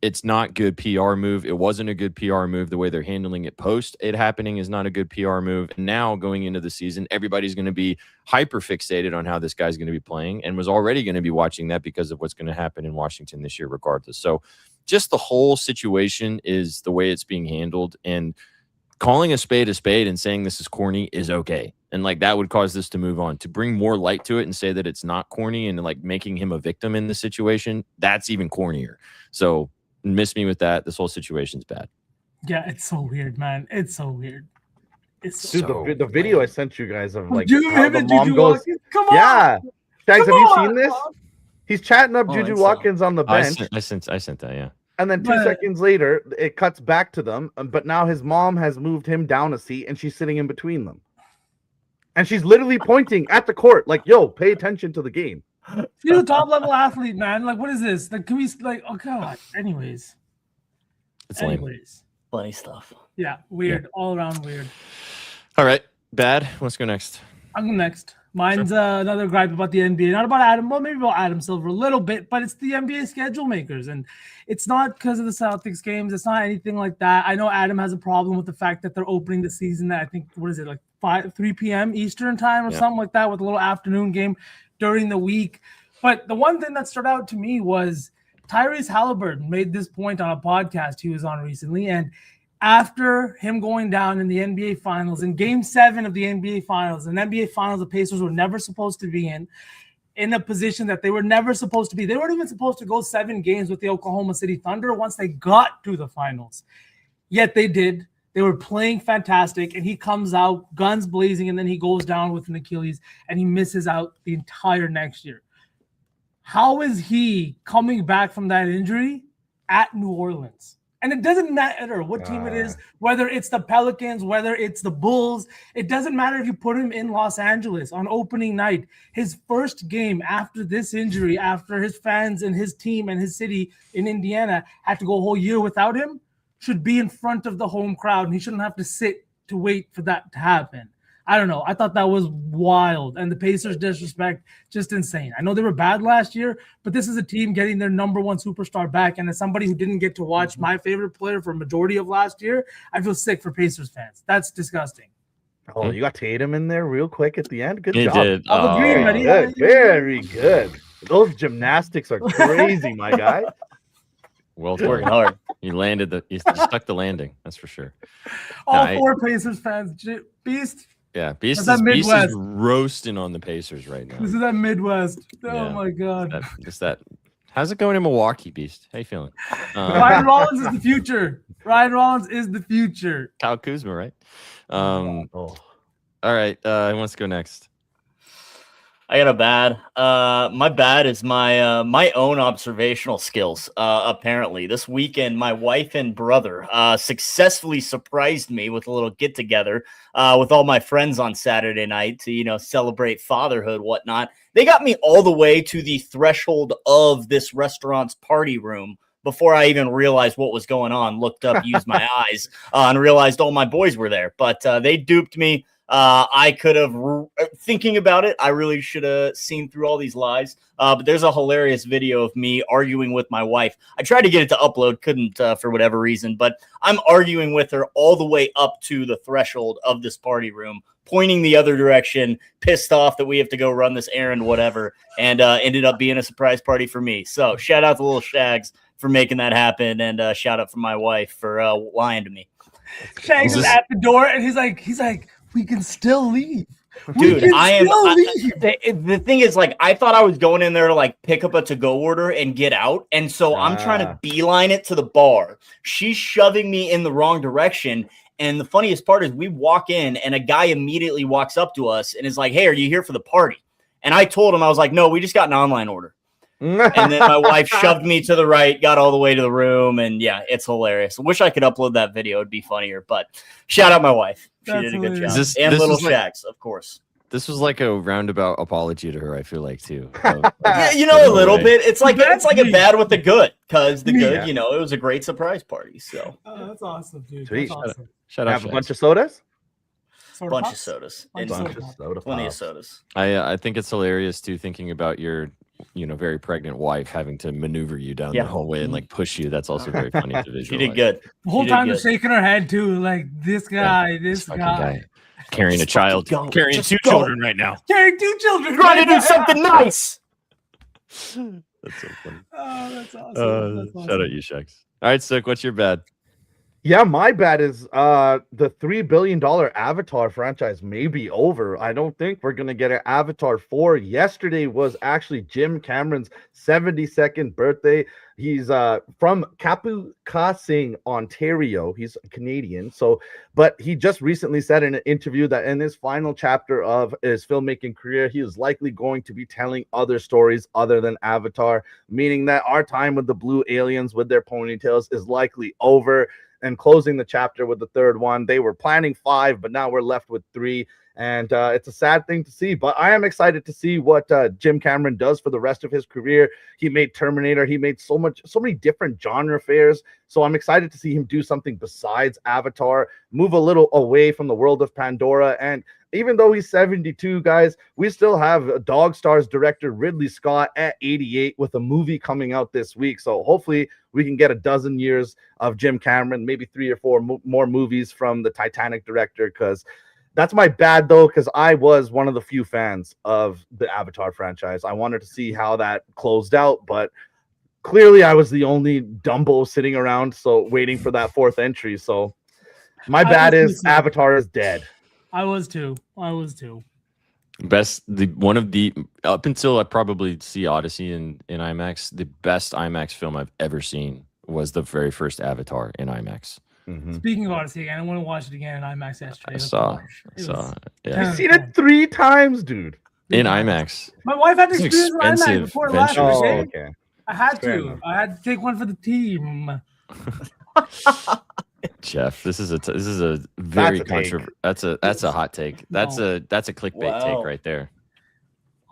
A: It's not good PR move. It wasn't a good PR move. The way they're handling it post it happening is not a good PR move. And now going into the season, everybody's going to be hyper fixated on how this guy's going to be playing and was already going to be watching that because of what's going to happen in Washington this year regardless. So just the whole situation is the way it's being handled. And calling a spade and saying this is corny is okay. And like that would cause this to move on. To bring more light to it and say that it's not corny and like making him a victim in the situation, that's even cornier. So miss me with that. This whole situation's bad.
B: Yeah, it's so weird, man. It's so weird. It's so
D: Dude, the video I sent you guys of like
B: Juju,
D: how
B: him
D: the
B: and
D: mom
B: Juju
D: goes.
B: Watkins? Come on.
D: Yeah, Shags, have
B: Come
D: you
B: on,
D: seen this?
B: Mom.
D: He's chatting up
C: Oh,
D: Juju
C: I saw.
D: Watkins on the
A: I
D: bench,
A: sent that, yeah.
D: and then 2
B: But-
D: seconds later, it cuts back to them. But now his mom has moved him down a seat, and she's sitting in between them, and she's literally pointing at the court, like, "Yo, pay attention to the game."
B: He's a top level athlete, man. Like, what is this? Like, can we like? Oh god. Anyways.
A: It's lame.
B: Anyways.
C: Funny stuff.
B: Yeah, weird. All around weird.
A: All right, bad. Let's go next.
B: I'm next. Mine's another gripe about the NBA. Not about Adam, well, maybe about Adam Silver a little bit, but it's the NBA schedule makers. And it's not because of the Celtics games. It's not anything like that. I know Adam has a problem with the fact that they're opening the season at, I think, what is it, like 3 p.m. Eastern time or something like that, with a little afternoon game during the week. But the one thing that stood out to me was Tyrese Halliburton made this point on a podcast he was on recently. And after him going down in the NBA Finals, in Game 7 of the NBA Finals, an NBA Finals the Pacers were never supposed to be in a position that they were never supposed to be. They weren't even supposed to go 7 games with the Oklahoma City Thunder once they got to the finals. Yet they did. They were playing fantastic, and he comes out guns blazing, and then he goes down with an Achilles, and he misses out the entire next year. How is he coming back from that injury at New Orleans? And it doesn't matter what team it is, whether it's the Pelicans, whether it's the Bulls. It doesn't matter if you put him in Los Angeles on opening night. His first game after this injury, after his fans and his team and his city in Indiana had to go a whole year without him, should be in front of the home crowd. And he shouldn't have to sit to wait for that to happen. I don't know. I thought that was wild. And the Pacers' disrespect, just insane. I know they were bad last year, but this is a team getting their number one superstar back. And as somebody who didn't get to watch my favorite player for a majority of last year, I feel sick for Pacers fans. That's disgusting.
D: Oh, you got Tatum in there real quick at the end. Good
A: He
D: job.
A: did.
B: I'm agreeing, buddy.
D: Good. Very good. Those gymnastics are crazy, my guy.
A: Well,
C: Working hard.
A: you stuck the landing. That's for sure.
B: All
A: Nah,
B: 4 Pacers fans. Beast.
A: Yeah, Beast
B: That's that
A: is
B: Midwest.
A: roasting on the Pacers right now.
B: This is that Midwest. Oh,
A: Yeah.
B: my God.
A: That. How's it going in Milwaukee, Beast? How you feeling?
B: Ryan Rollins is the future. Ryan Rollins is the future.
A: Kyle Kuzma, right?
D: Oh.
A: All right. Who wants to go next?
C: I got a bad. My bad is my own observational skills. Apparently, this weekend, my wife and brother successfully surprised me with a little get together with all my friends on Saturday night to celebrate fatherhood, whatnot. They got me all the way to the threshold of this restaurant's party room before I even realized what was going on. Looked up, used my eyes, and realized all my boys were there. But they duped me. I could have, thinking about it, I really should have seen through all these lies. But there's a hilarious video of me arguing with my wife. I tried to get it to upload, couldn't for whatever reason, but I'm arguing with her all the way up to the threshold of this party room, pointing the other direction, pissed off that we have to go run this errand, whatever, and ended up being a surprise party for me. So shout out to little Shags for making that happen, and shout out for my wife for lying to me.
B: Shags is at the door, and he's like, we can still leave.
C: Dude,
B: leave.
C: The thing is, like, I thought I was going in there to like pick up a to-go order and get out, and so I'm trying to beeline it to the bar. She's shoving me in the wrong direction, and the funniest part is we walk in, and a guy immediately walks up to us and is like, "Hey, are you here for the party?" And I told him, I was like, "No, we just got an online order." And then my wife shoved me to the right, got all the way to the room, and yeah, it's hilarious. I wish I could upload that video; it'd be funnier. But shout out my wife; she did a good job. And little Shags, of course.
A: This was like a roundabout apology to her. I feel like too.
C: Yeah, a little bit. It's like a bad with the good, because the good, it was a great surprise party. So
B: that's awesome, dude.
D: Sweet.
B: That's awesome.
A: Shout out,
D: Have a bunch of sodas.
C: Bunch of sodas. Plenty of sodas.
A: I think it's hilarious too, thinking about your very pregnant wife having to maneuver you down the hallway and like push you. That's also very funny to visualize.
C: She did good.
B: The whole time they're shaking her head too, like this guy, this guy.
A: Carrying a child, carrying two children right now.
B: Carrying 2 children.
C: Trying to do something nice.
A: That's so funny.
B: Oh, that's awesome.
A: Shout out you, Shags. All right, Sick, what's your bad?
D: Yeah, my bad is the $3 billion Avatar franchise may be over. I don't think we're gonna get an Avatar 4. Yesterday was actually Jim Cameron's 72nd birthday. He's from Kapuskasing, Ontario. He's Canadian. But he just recently said in an interview that in his final chapter of his filmmaking career, he is likely going to be telling other stories other than Avatar, meaning that our time with the blue aliens with their ponytails is likely over. And closing the chapter with the third one. They were planning 5, but now we're left with 3. And it's a sad thing to see, but I am excited to see what Jim Cameron does for the rest of his career. He made Terminator. He made so many different genre fares. So I'm excited to see him do something besides Avatar, move a little away from the world of Pandora. And even though he's 72, guys, we still have Dog Stars director Ridley Scott at 88 with a movie coming out this week. So hopefully we can get a dozen years of Jim Cameron, maybe 3 or 4 more movies from the Titanic director, because that's my bad, though, because I was one of the few fans of the Avatar franchise. I wanted to see how that closed out, but clearly I was the only Dumbo sitting around, so waiting for that 4th entry. So my bad is Avatar is dead.
B: I was too.
A: Up until I probably see Odyssey in IMAX, the best IMAX film I've ever seen was the very first Avatar in IMAX.
D: Mm-hmm.
B: Speaking of Odyssey again, I want to watch it again in IMAX yesterday.
A: I saw. Yeah.
D: I've seen it 3 times, dude.
A: In IMAX.
B: My wife had to experience an IMAX before last year.
D: Oh, okay.
B: I had to. I had to take one for the team.
A: Jeff, this is a very controversial. That's a hot take. That's a clickbait take right there.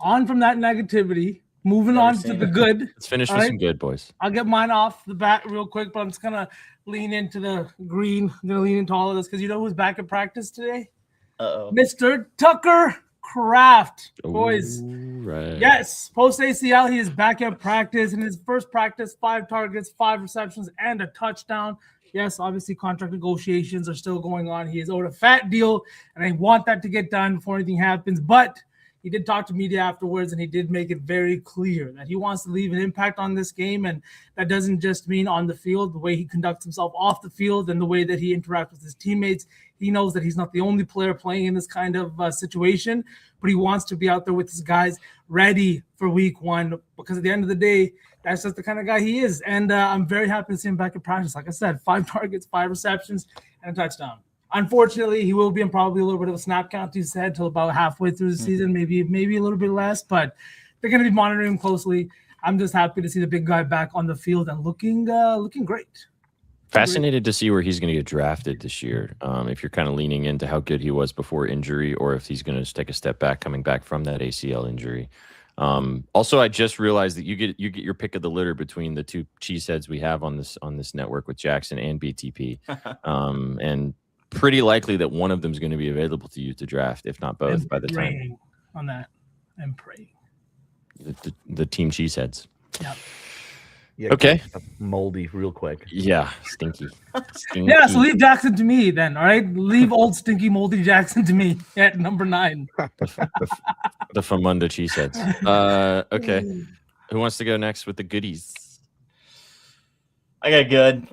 B: On from that negativity, moving on to the good.
A: Let's finish with some good, boys.
B: I'll get mine off the bat real quick, but I'm just gonna lean into the green. I'm gonna lean into all of this because you know who's back at practice today? Mr. Tucker Kraft, boys.
A: Ooh, right.
B: Yes, post ACL, he is back at practice. In his first practice, 5 targets, 5 receptions, and a touchdown. Yes, obviously contract negotiations are still going on. He is owed a fat deal, and I want that to get done before anything happens. But he did talk to media afterwards, and he did make it very clear that he wants to leave an impact on this game, and that doesn't just mean on the field, the way he conducts himself off the field and the way that he interacts with his teammates. He knows that he's not the only player playing in this kind of situation, but he wants to be out there with his guys ready for week 1 because at the end of the day, that's just the kind of guy he is. And I'm very happy to see him back in practice. Like I said, 5 targets, 5 receptions, and a touchdown. Unfortunately, he will be in probably a little bit of a snap count, he said, till about halfway through the season, maybe a little bit less, but they're going to be monitoring him closely. I'm just happy to see the big guy back on the field and looking great.
A: Fascinated to see where he's going to get drafted this year. If you're kind of leaning into how good he was before injury, or if he's going to take a step back coming back from that ACL injury. Also, I just realized that you get your pick of the litter between the 2 cheeseheads we have on this network with Jackson and BTP, and pretty likely that one of them is going to be available to you to draft, if not both, by the time.
B: On that, I'm praying.
A: The team cheeseheads.
B: Yeah.
D: Yeah,
A: okay.
D: Moldy real quick.
A: Yeah, stinky.
B: Yeah, so leave Jackson to me then, all right? Leave old stinky moldy Jackson to me at number 9.
A: The Famunda cheeseheads. Okay. Who wants to go next with the goodies?
C: I got good.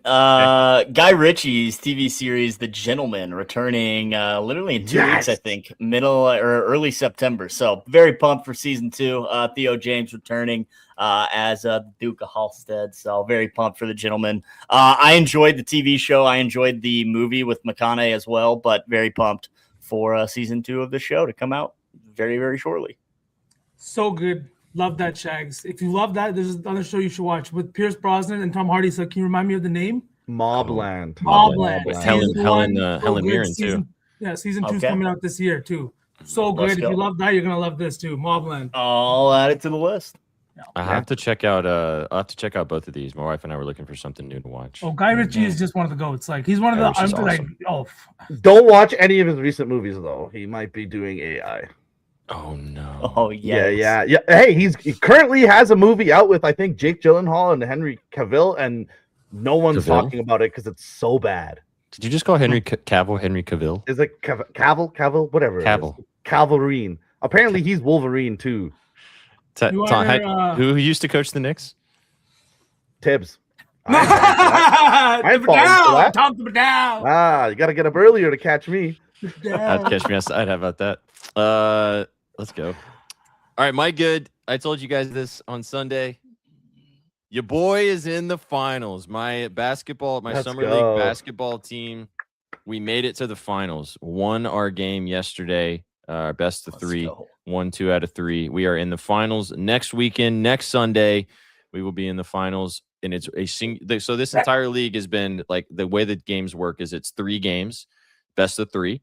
C: Guy Ritchie's TV series, The Gentleman, returning literally in 2 weeks, I think, middle or early September. So very pumped for season 2. Theo James returning as Duke of Halstead. So very pumped for The Gentleman. I enjoyed the TV show. I enjoyed the movie with McConaughey as well, but very pumped for season 2 of the show to come out very, very shortly.
B: So good. Love that, Shags. If you love that, there's another show you should watch with Pierce Brosnan and Tom Hardy. So can you remind me of the name?
D: Mobland.
A: With Helen Mirren too.
B: Yeah, season 2 is coming out this year too. So good. If you love that, you're gonna love this too. Mobland.
C: I'll add it to the list.
A: I have to check out. I'll have to check out both of these. My wife and I were looking for something new to watch.
B: Oh, Guy Ritchie is just one of the goats. Like he's one of the. I'm
A: awesome.
D: Don't watch any of his recent movies though. He might be doing AI.
A: Oh no!
C: Oh yeah.
D: Hey, he currently has a movie out with I think Jake Gyllenhaal and Henry Cavill, and no one's talking about it because it's so bad.
A: Did you just call Henry Cavill Henry Cavill?
D: Is it Cavill? Whatever.
A: Cavill.
D: Calverine. Apparently, he's Wolverine too.
A: Who used to coach the Knicks?
D: Tibbs. I ain't falling for that.
B: Tom down.
D: You got to get up earlier to catch me.
A: That'd catch me outside. How about that? Let's go. All right, my good. I told you guys this on Sunday. Your boy is in the finals. My summer league basketball team. We made it to the finals. Won our game yesterday. Best of 3. Won 2 out of 3. We are in the finals next weekend. Next Sunday, we will be in the finals. And it's so this entire league has been like the way that games work is it's 3 games, best of 3.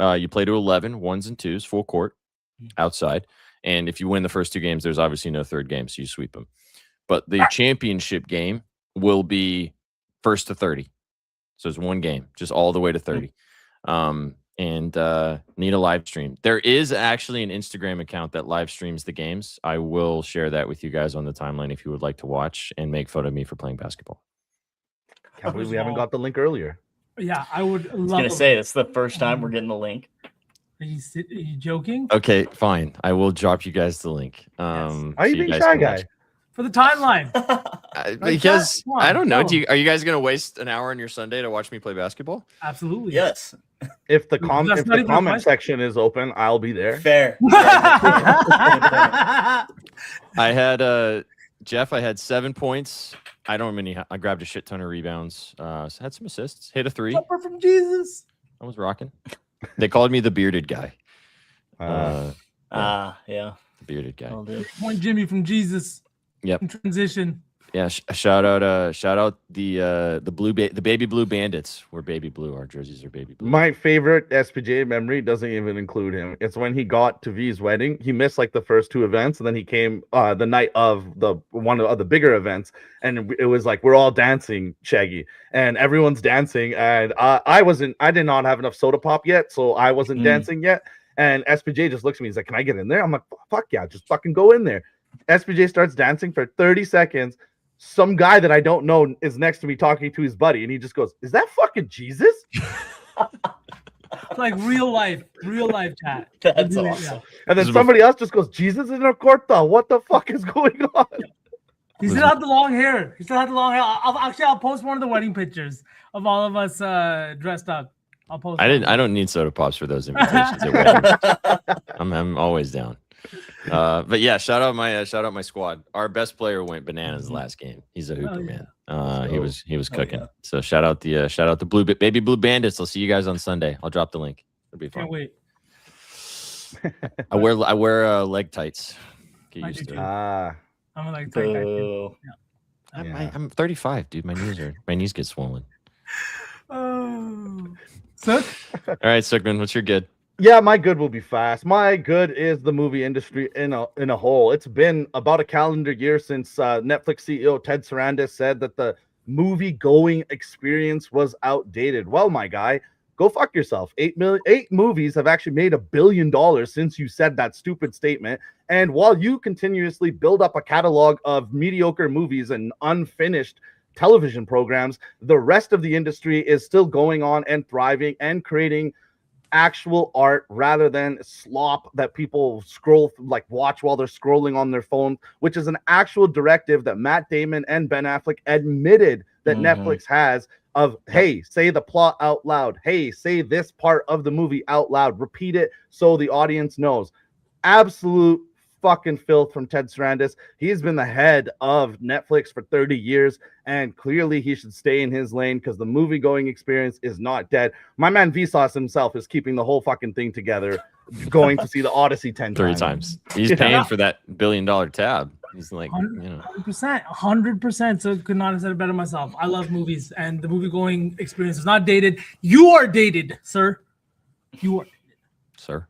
A: You play to 11, 1s and 2s, full court, outside. And if you win the first 2 games, there's obviously no third game, so you sweep them. But the championship game will be 1st to 30. So it's 1 game, just all the way to 30. And need a live stream. There is actually an Instagram account that live streams the games. I will share that with you guys on the timeline if you would like to watch and make fun of me for playing basketball.
D: Can't believe we haven't got the link earlier.
B: Yeah, I would love.
C: I was gonna say it's the first time we're getting the link.
B: Are you joking?
A: Okay, fine. I will drop you guys the link.
D: Are you being shy guy?
B: For the timeline.
A: Because I don't know. Are you guys gonna waste an hour on your Sunday to watch me play basketball?
B: Absolutely.
C: Yes.
D: If the comment section is open, I'll be there.
C: Fair.
A: I had Jeff. I had 7 points. I grabbed a shit ton of rebounds. Had some assists. Hit a 3.
B: Supper from Jesus.
A: I was rocking. They called me the bearded guy.
C: Yeah.
A: The bearded guy.
B: Point Jimmy from Jesus.
A: Yep.
B: In transition.
A: Yeah. Shout out the the baby blue bandits. We're baby blue. Our jerseys are baby blue.
D: My favorite SPJ memory doesn't even include him. It's when he got to V's wedding. He missed like the first 2 events, and then he came the night of one of the bigger events, and it was like we're all dancing, Shaggy, and everyone's dancing, and I did not have enough soda pop yet, so I wasn't dancing yet. And SPJ just looks at me. He's like, "Can I get in there?" I'm like, "Fuck yeah, just fucking go in there." SPJ starts dancing for 30 seconds. Some guy that I don't know is next to me talking to his buddy, and he just goes, "Is that fucking Jesus?"
B: Like real life chat.
C: That's awesome.
D: And then somebody else just goes, "Jesus in a corta. What the fuck is going on?"
B: He still had the long hair. I'll post one of the wedding pictures of all of us dressed up. I'll post.
A: I don't need soda pops for those invitations. At weddings. I'm always down. But yeah, shout out my squad. Our best player went bananas last game. He's a hooper, man. He was cooking. Yeah. So shout out the baby blue bandits. I'll see you guys on Sunday. I'll drop the link. It'll be fun.
B: Can't wait.
A: I wear leg tights. Get used to it.
B: I'm like tight.
A: Yeah. I'm 35, dude. My knees get swollen.
B: Sook?
A: All right, Sookman, what's your good?
D: Yeah, my good will be fast. My good is the movie industry in a whole. It's been about a calendar year since Netflix CEO Ted Sarandos said that the movie-going experience was outdated. Well, my guy, go fuck yourself. 8 movies have actually made $1 billion since you said that stupid statement. And while you continuously build up a catalog of mediocre movies and unfinished television programs, the rest of the industry is still going on and thriving and creating actual art rather than slop that people watch while they're scrolling on their phone, which is an actual directive that Matt Damon and Ben Affleck admitted that Netflix has of, hey, say the plot out loud. Hey, say this part of the movie out loud. Repeat it so the audience knows. Absolute fucking filth from Ted Sarandos. He's been the head of Netflix for 30 years, and clearly he should stay in his lane because the movie-going experience is not dead. My man Vsauce himself is keeping the whole fucking thing together, going to see the Odyssey 10
A: times. He's paying for that $1 billion tab. He's like,
B: 100%. So could not have said it better myself. I love movies, and the movie-going experience is not dated. You are dated, sir. You are dated.
A: Sir.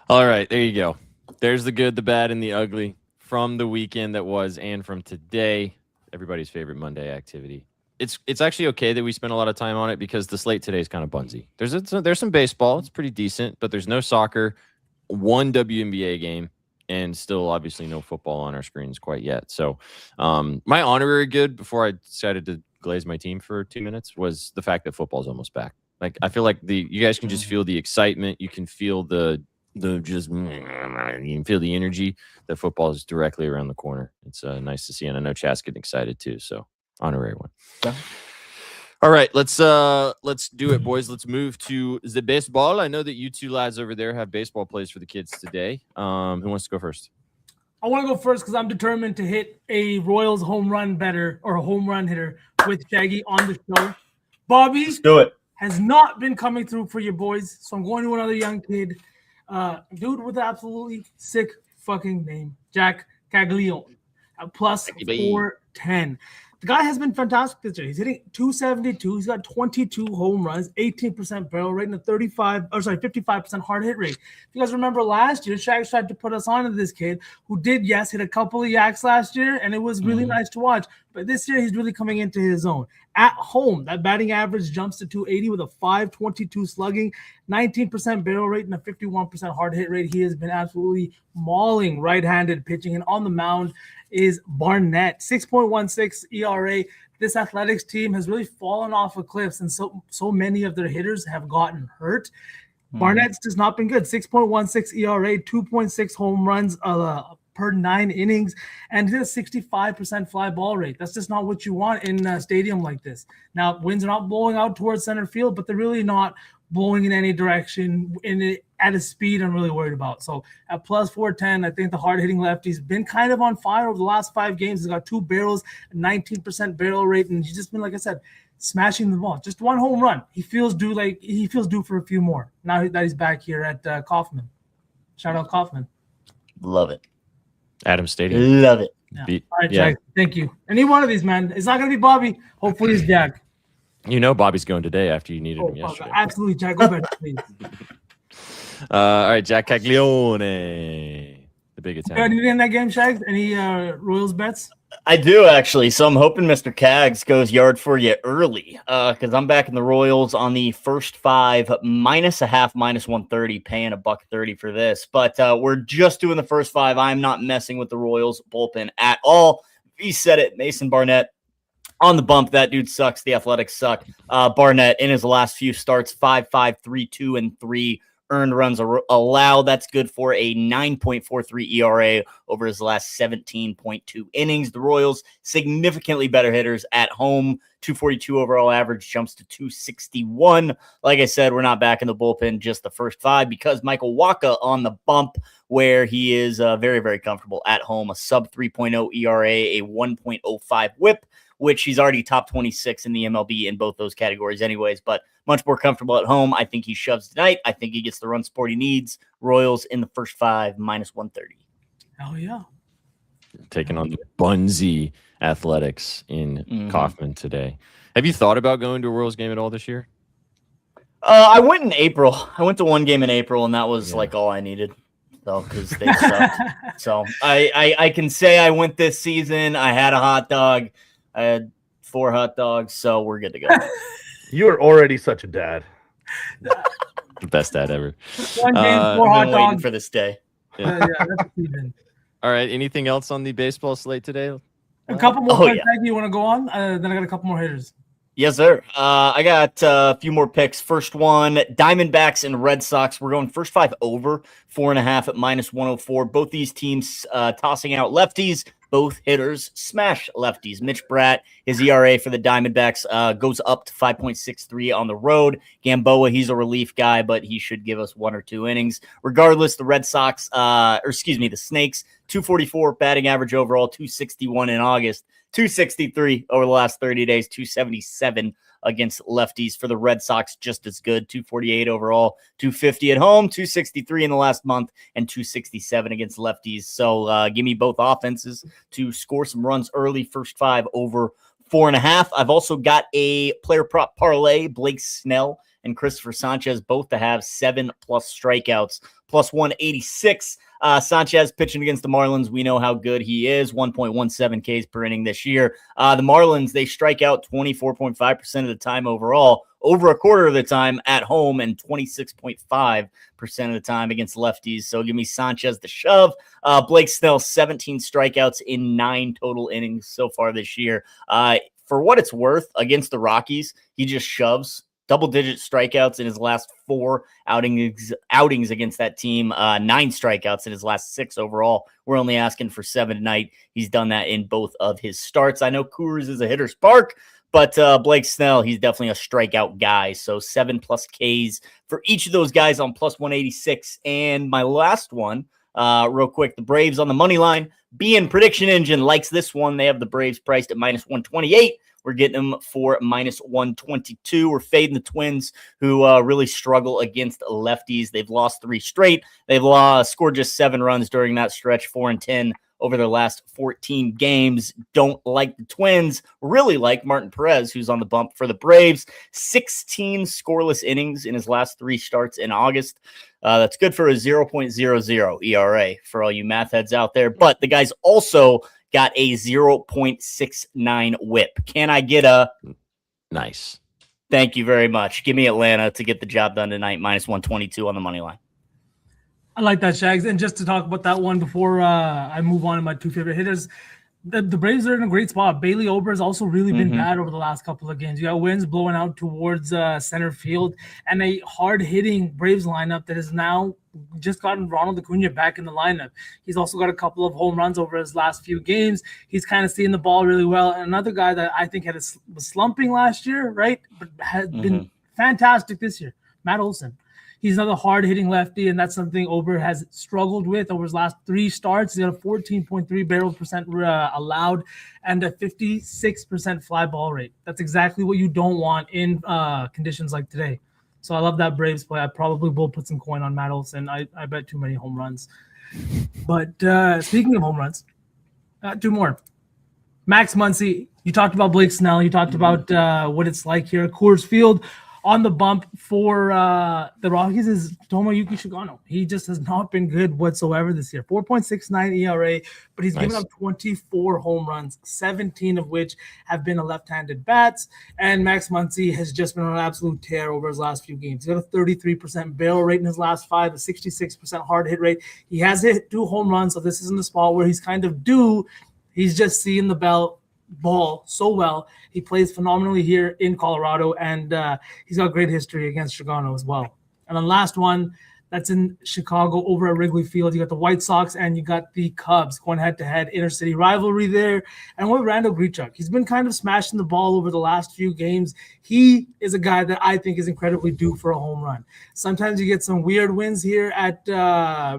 A: All right, there you go. There's the good, the bad, and the ugly from the weekend that was and from today. Everybody's favorite Monday activity. It's actually okay that we spent a lot of time on it because the slate today is kind of bunsy. There's some baseball. It's pretty decent, but there's no soccer, one WNBA game, and still obviously no football on our screens quite yet. So my honorary good before I decided to glaze my team for 2 minutes was the fact that football's almost back. Like I feel like you guys can just feel the excitement. You can feel you can feel the energy that football is directly around the corner. It's nice to see, and I know Chad's getting excited too. So Honorary one.
C: Yeah.
A: All right, let's do it, boys. Let's move to the baseball. I know that you two lads over there have baseball plays for the kids today. Who wants to go first?
B: I want to go first because I'm determined to hit a Royals home run better or a home run hitter with Shaggy on the show. Bobby,
C: Let's do it.
B: has not been coming through for your boys, so I'm going to another young kid, dude with an absolutely sick fucking name, Jack Caglione, at plus 410. The guy has been fantastic this year. He's hitting 272. He's got 22 home runs, 18% barrel rate, and a 55% hard hit rate. If you guys remember last year, Shags tried to put us on to this kid who did, yes, hit a couple of yaks last year, and it was really nice to watch. But this year, he's really coming into his own. At home, that batting average jumps to 280 with a 522 slugging, 19% barrel rate, and a 51% hard hit rate. He has been absolutely mauling right-handed pitching, and on the mound is Barnett, 6.16 ERA. This Athletics team has really fallen off of cliffs, and so many of their hitters have gotten hurt. Barnett's just not been good. 6.16 ERA, 2.6 home runs per 9 innings, and a 65% fly ball rate. That's just not what you want in a stadium like this. Now, winds are not blowing out towards center field, but they're really not blowing in any direction at a speed I'm really worried about. So at plus 410, I think the hard-hitting lefty's been kind of on fire over the last 5 games. He's got 2 barrels, 19% barrel rate, and he's just been, like I said, smashing the ball. Just 1 home run. He feels due for a few more now that he's back here at Kaufman. Shout out Kaufman.
C: Love it.
A: Adams Stadium.
C: Love it.
B: Yeah. All right, Jack. Thank you. Any one of these, man. It's not going to be Bobby. Hopefully it's Jack.
A: You know Bobby's going today after you needed him yesterday.
B: Absolutely, Jack. Go back, please.
A: All right, Jack Caglione, the big Italian.
B: Anything in that game, Shags? Any Royals bets?
C: I do, actually. So I'm hoping Mr. Cags goes yard for you early because I'm back in the Royals on the first 5, minus a half, minus 130, paying $1.30 for this. But we're just doing the first 5. I'm not messing with the Royals bullpen at all. He said it, Mason Barnett. On the bump, that dude sucks. The Athletics suck. Barnett, in his last few starts, 5.5, 3.2, and 3 earned runs allowed. That's good for a 9.43 ERA over his last 17.2 innings. The Royals, significantly better hitters at home. 242 overall average jumps to 261. Like I said, we're not back in the bullpen, just the first 5 because Michael Wacha on the bump where he is very, very comfortable at home. A sub 3.0 ERA, a 1.05 whip, which he's already top 26 in the MLB in both those categories anyways, but much more comfortable at home. I think he shoves tonight. I think he gets the run support he needs. Royals in the first 5, minus 130.
B: Hell yeah.
A: Taking on the Bunzy Athletics in Kaufman today. Have you thought about going to a Royals game at all this year?
C: I went in April. I went to 1 game in April, and that was like all I needed. So, because they sucked. So I can say I went this season. I had a hot dog. I had 4 hot dogs, so we're good to go.
D: You're already such a dad.
A: The best dad ever.
B: 1 game, 4 hot
C: Been waiting
B: dogs.
C: for this day.
B: Yeah, that's even.
A: All right. Anything else on the baseball slate today?
B: A couple more
C: Oh,
B: picks, you want to go on? Then I got a couple more hitters.
C: Yes, sir. I got a few more picks. First one, Diamondbacks and Red Sox. We're going first 5 over, 4.5 at minus 104. Both these teams tossing out lefties. Both hitters smash lefties. Mitch Bratt, his ERA for the Diamondbacks goes up to 5.63 on the road. Gamboa, he's a relief guy, but he should give us 1 or 2 innings. Regardless, the Red Sox, the Snakes, 244 batting average overall, 261 in August, 263 over the last 30 days, 277 against lefties. For the Red Sox, just as good, 248 overall, 250 at home, 263 in the last month, and 267 against lefties. So give me both offenses to score some runs early, first 5 over 4.5. I've also got a player prop parlay, Blake Snell and Christopher Sanchez, both to have 7+ strikeouts, plus 186. Sanchez pitching against the Marlins. We know how good he is, 1.17 Ks per inning this year. The Marlins, they strike out 24.5% of the time overall, over a quarter of the time at home, and 26.5% of the time against lefties. So give me Sanchez the shove. Blake Snell, 17 strikeouts in 9 total innings so far this year. For what it's worth, against the Rockies, he just shoves double-digit strikeouts in his last 4 outings against that team. 9 strikeouts in his last 6 overall. We're only asking for 7 tonight. He's done that in both of his starts. I know Coors is a hitter's park, but Blake Snell, he's definitely a strikeout guy. So 7+ Ks for each of those guys on plus 186. And my last one, real quick, the Braves on the money line. BN Prediction Engine likes this one. They have the Braves priced at minus 128. We're getting them for minus 122. We're fading the Twins, who really struggle against lefties. They've lost 3 straight. They've scored just 7 runs during that stretch, 4-10 over their last 14 games. Don't like the Twins. Really like Martin Perez, who's on the bump for the Braves. 16 scoreless innings in his last 3 starts in August. That's good for a 0.00 ERA for all you math heads out there. But the guy's also got a 0.69 whip. Can I get a
A: nice?
C: Thank you very much. Give me Atlanta to get the job done tonight, minus 122 on the money line.
B: I like that, Shags. And just to talk about that one before I move on to my 2 favorite hitters, the Braves are in a great spot. Bailey Ober has also really been bad over the last couple of games. You got winds blowing out towards center field and a hard-hitting Braves lineup that has now just gotten Ronald Acuna back in the lineup. He's also got a couple of home runs over his last few games. He's kind of seeing the ball really well. And another guy that I think was slumping last year, right, but has been fantastic this year, Matt Olson. He's another hard-hitting lefty, and that's something Ober has struggled with over his last 3 starts. He's got a 14.3 barrel percent allowed and a 56% fly ball rate. That's exactly what you don't want in conditions like today. So I love that Braves play. I probably will put some coin on Matt Olson. I bet too many home runs. But speaking of home runs, 2 more. Max Muncy, you talked about Blake Snell. You talked about what it's like here at Coors Field. On the bump for the Rockies is Tomoyuki Shigano. He just has not been good whatsoever this year. 4.69 ERA, but he's given up 24 home runs, 17 of which have been a left-handed bats. And Max Muncy has just been on an absolute tear over his last few games. He's got a 33% barrel rate in his last 5, a 66% hard hit rate. He has hit 2 home runs, so this isn't the spot where he's kind of due. He's just seeing the ball so well. He plays phenomenally here in Colorado, and he's got great history against Shigano as well. And the last one, that's in Chicago over at Wrigley Field. You got the White Sox and you got the Cubs going head-to-head intercity rivalry there. And with Randall Grichuk, he's been kind of smashing the ball over the last few games. He is a guy that I think is incredibly due for a home run. Sometimes you get some weird wins here at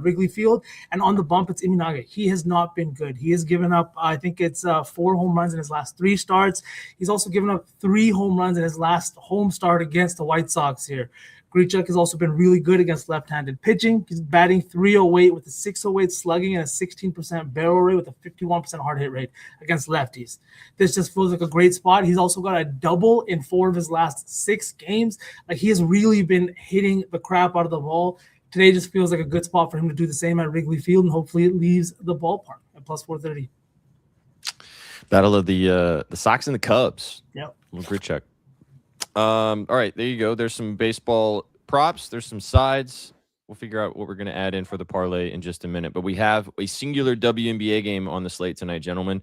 B: Wrigley Field, and on the bump, it's Imanaga. He has not been good. He has given up, I think it's 4 home runs in his last 3 starts. He's also given up 3 home runs in his last home start against the White Sox here. Grichuk has also been really good against left-handed pitching. He's batting .308 with a .608 slugging and a 16% barrel rate with a 51% hard hit rate against lefties. This just feels like a great spot. He's also got a double in 4 of his last 6 games. Like, he has really been hitting the crap out of the ball. Today just feels like a good spot for him to do the same at Wrigley Field, and hopefully it leaves the ballpark at plus 430.
A: Battle of the Sox and the Cubs.
B: Yep.
A: Grichuk. All right, there you go. There's some baseball props. There's some sides. We'll figure out what we're going to add in for the parlay in just a minute. But we have a singular WNBA game on the slate tonight, gentlemen,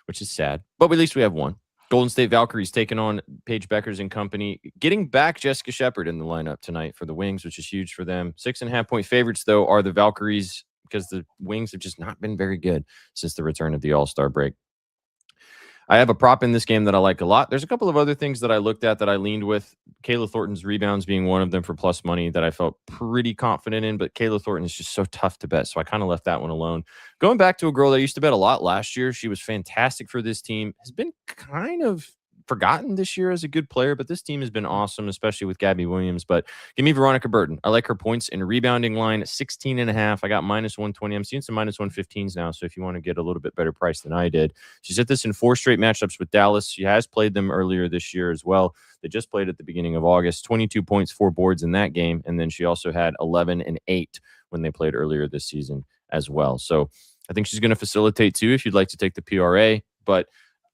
A: which is sad. But at least we have one. Golden State Valkyries taking on Paige Beckers and company. Getting back Jessica Shepard in the lineup tonight for the Wings, which is huge for them. 6.5-point favorites, though, are the Valkyries because the Wings have just not been very good since the return of the All-Star break. I have a prop in this game that I like a lot. There's a couple of other things that I looked at that I leaned with. Kayla Thornton's rebounds being one of them for plus money that I felt pretty confident in, but Kayla Thornton is just so tough to bet, so I kind of left that one alone. Going back to a girl that I used to bet a lot last year, she was fantastic for this team, has been kind of forgotten this year as a good player, but this team has been awesome, especially with Gabby Williams. But give me Veronica Burton. I like her points in rebounding line, 16.5. I got minus 120. I'm seeing some minus 115s now, so if you want to get a little bit better price than I did. She's hit this in 4 straight matchups with Dallas. She has played them earlier this year as well. They just played at the beginning of August. 22 points, 4 boards in that game, and then she also had 11 and 8 when they played earlier this season as well. So I think she's going to facilitate too if you'd like to take the PRA, but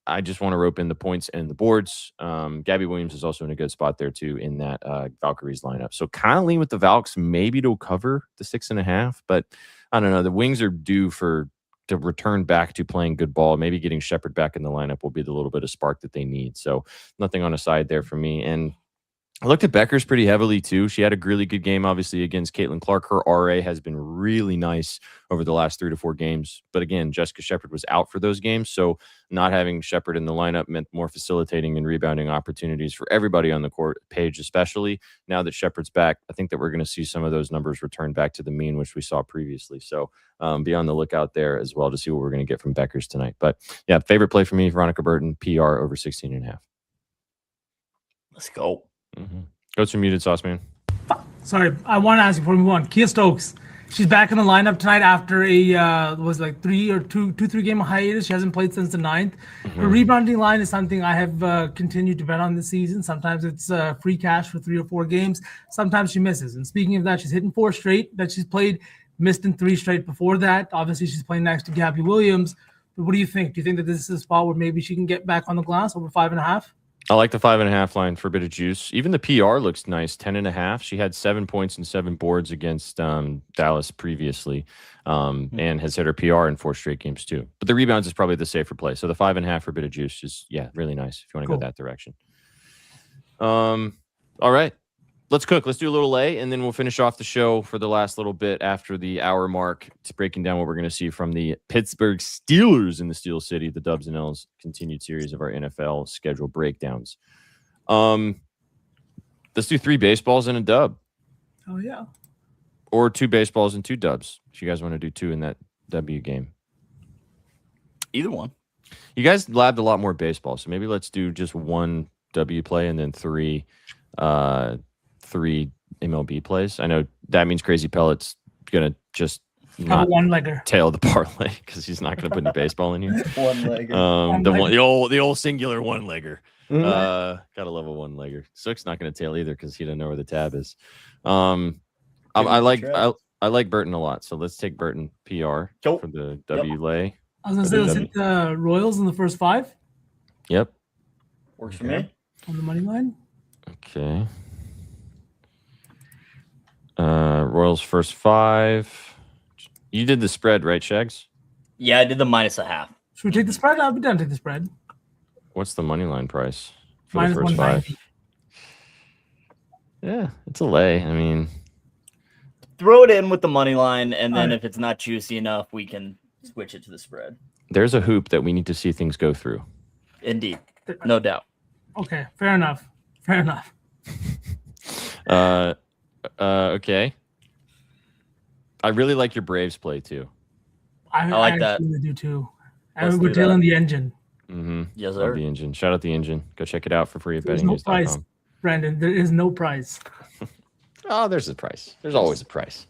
A: I just want to rope in the points and the boards. Gabby Williams is also in a good spot there too in that Valkyries lineup. So kind of lean with the Valks, maybe to cover the 6.5, but I don't know. The Wings are due to return back to playing good ball. Maybe getting Shepard back in the lineup will be the little bit of spark that they need. So nothing on a side there for me. And I looked at Beckers pretty heavily too. She had a really good game, obviously, against Caitlin Clark. Her RA has been really nice over the last 3 to 4 games. But again, Jessica Shepard was out for those games. So not having Shepard in the lineup meant more facilitating and rebounding opportunities for everybody on the court, Paige especially. Now that Shepard's back, I think that we're going to see some of those numbers return back to the mean, which we saw previously. So be on the lookout there as well to see what we're going to get from Beckers tonight. But yeah, favorite play for me, Veronica Burton, PR over 16.5.
C: Let's go.
A: Mm-hmm. Go to muted, Sauce Man.
B: Sorry, I want to ask you before we move on. Kia Stokes, she's back in the lineup tonight after a was like 3 game hiatus. She hasn't played since the 9th. Her rebounding line is something I have continued to bet on this season. Sometimes it's free cash for 3 or 4 games. Sometimes she misses. And speaking of that, she's hitting 4 straight that she's played, missed in 3 straight before that. Obviously, she's playing next to Gabby Williams. But what do you think? Do you think that this is a spot where maybe she can get back on the glass over 5.5?
A: I like the 5.5 line for a bit of juice. Even the PR looks nice, 10.5. She had 7 points and 7 boards against Dallas previously, and has hit her PR in 4 straight games too. But the rebounds is probably the safer play. So the 5.5 for a bit of juice is really nice if you want to go that direction. All right, let's cook. Let's do a little lay, and then we'll finish off the show for the last little bit after the hour mark. It's breaking down what we're going to see from the Pittsburgh Steelers in the Steel City, the Dubs and L's continued series of our NFL schedule breakdowns. Let's do 3 baseballs and a dub.
B: Oh, yeah.
A: Or 2 baseballs and 2 dubs. If you guys want to do 2 in that W game.
C: Either one.
A: You guys labbed a lot more baseball, so maybe let's do just 1 W play and then 3 MLB plays. I know that means Crazy Pellet's gonna just not
B: one-legger
A: tail the parlay because he's not gonna put any baseball in here.
C: One-legger.
A: The old singular one-legger. Gotta love a one-legger. Sook's not gonna tail either because he doesn't know where the tab is. I like Burton a lot, so let's take Burton PR for the W lay.
B: I was gonna say let's hit the Royals in the first 5.
A: Yep,
C: works for me
B: on the money line.
A: Okay. Royals first 5. You did the spread, right, Shags?
C: Yeah, I did the -0.5.
B: Should we take the spread? I'll be done. Take the spread.
A: What's the money line price for the first 5? Yeah, it's a lay. I mean,
C: throw it in with the money line, and then if it's not juicy enough, we can switch it to the spread.
A: There's a hoop that we need to see things go through.
C: Indeed, no doubt.
B: Okay, fair enough.
A: Okay. I really like your Braves play too.
B: I
C: like that.
B: Really do too. And we're tailing the engine.
A: Mm-hmm.
C: Yes,
A: Love
C: sir.
A: the engine. Shout out the engine. Go check it out for free at
B: There's no price,
A: bettingnews.com.
B: Brandon. There is no price.
A: Oh, there's a price. There's always a price.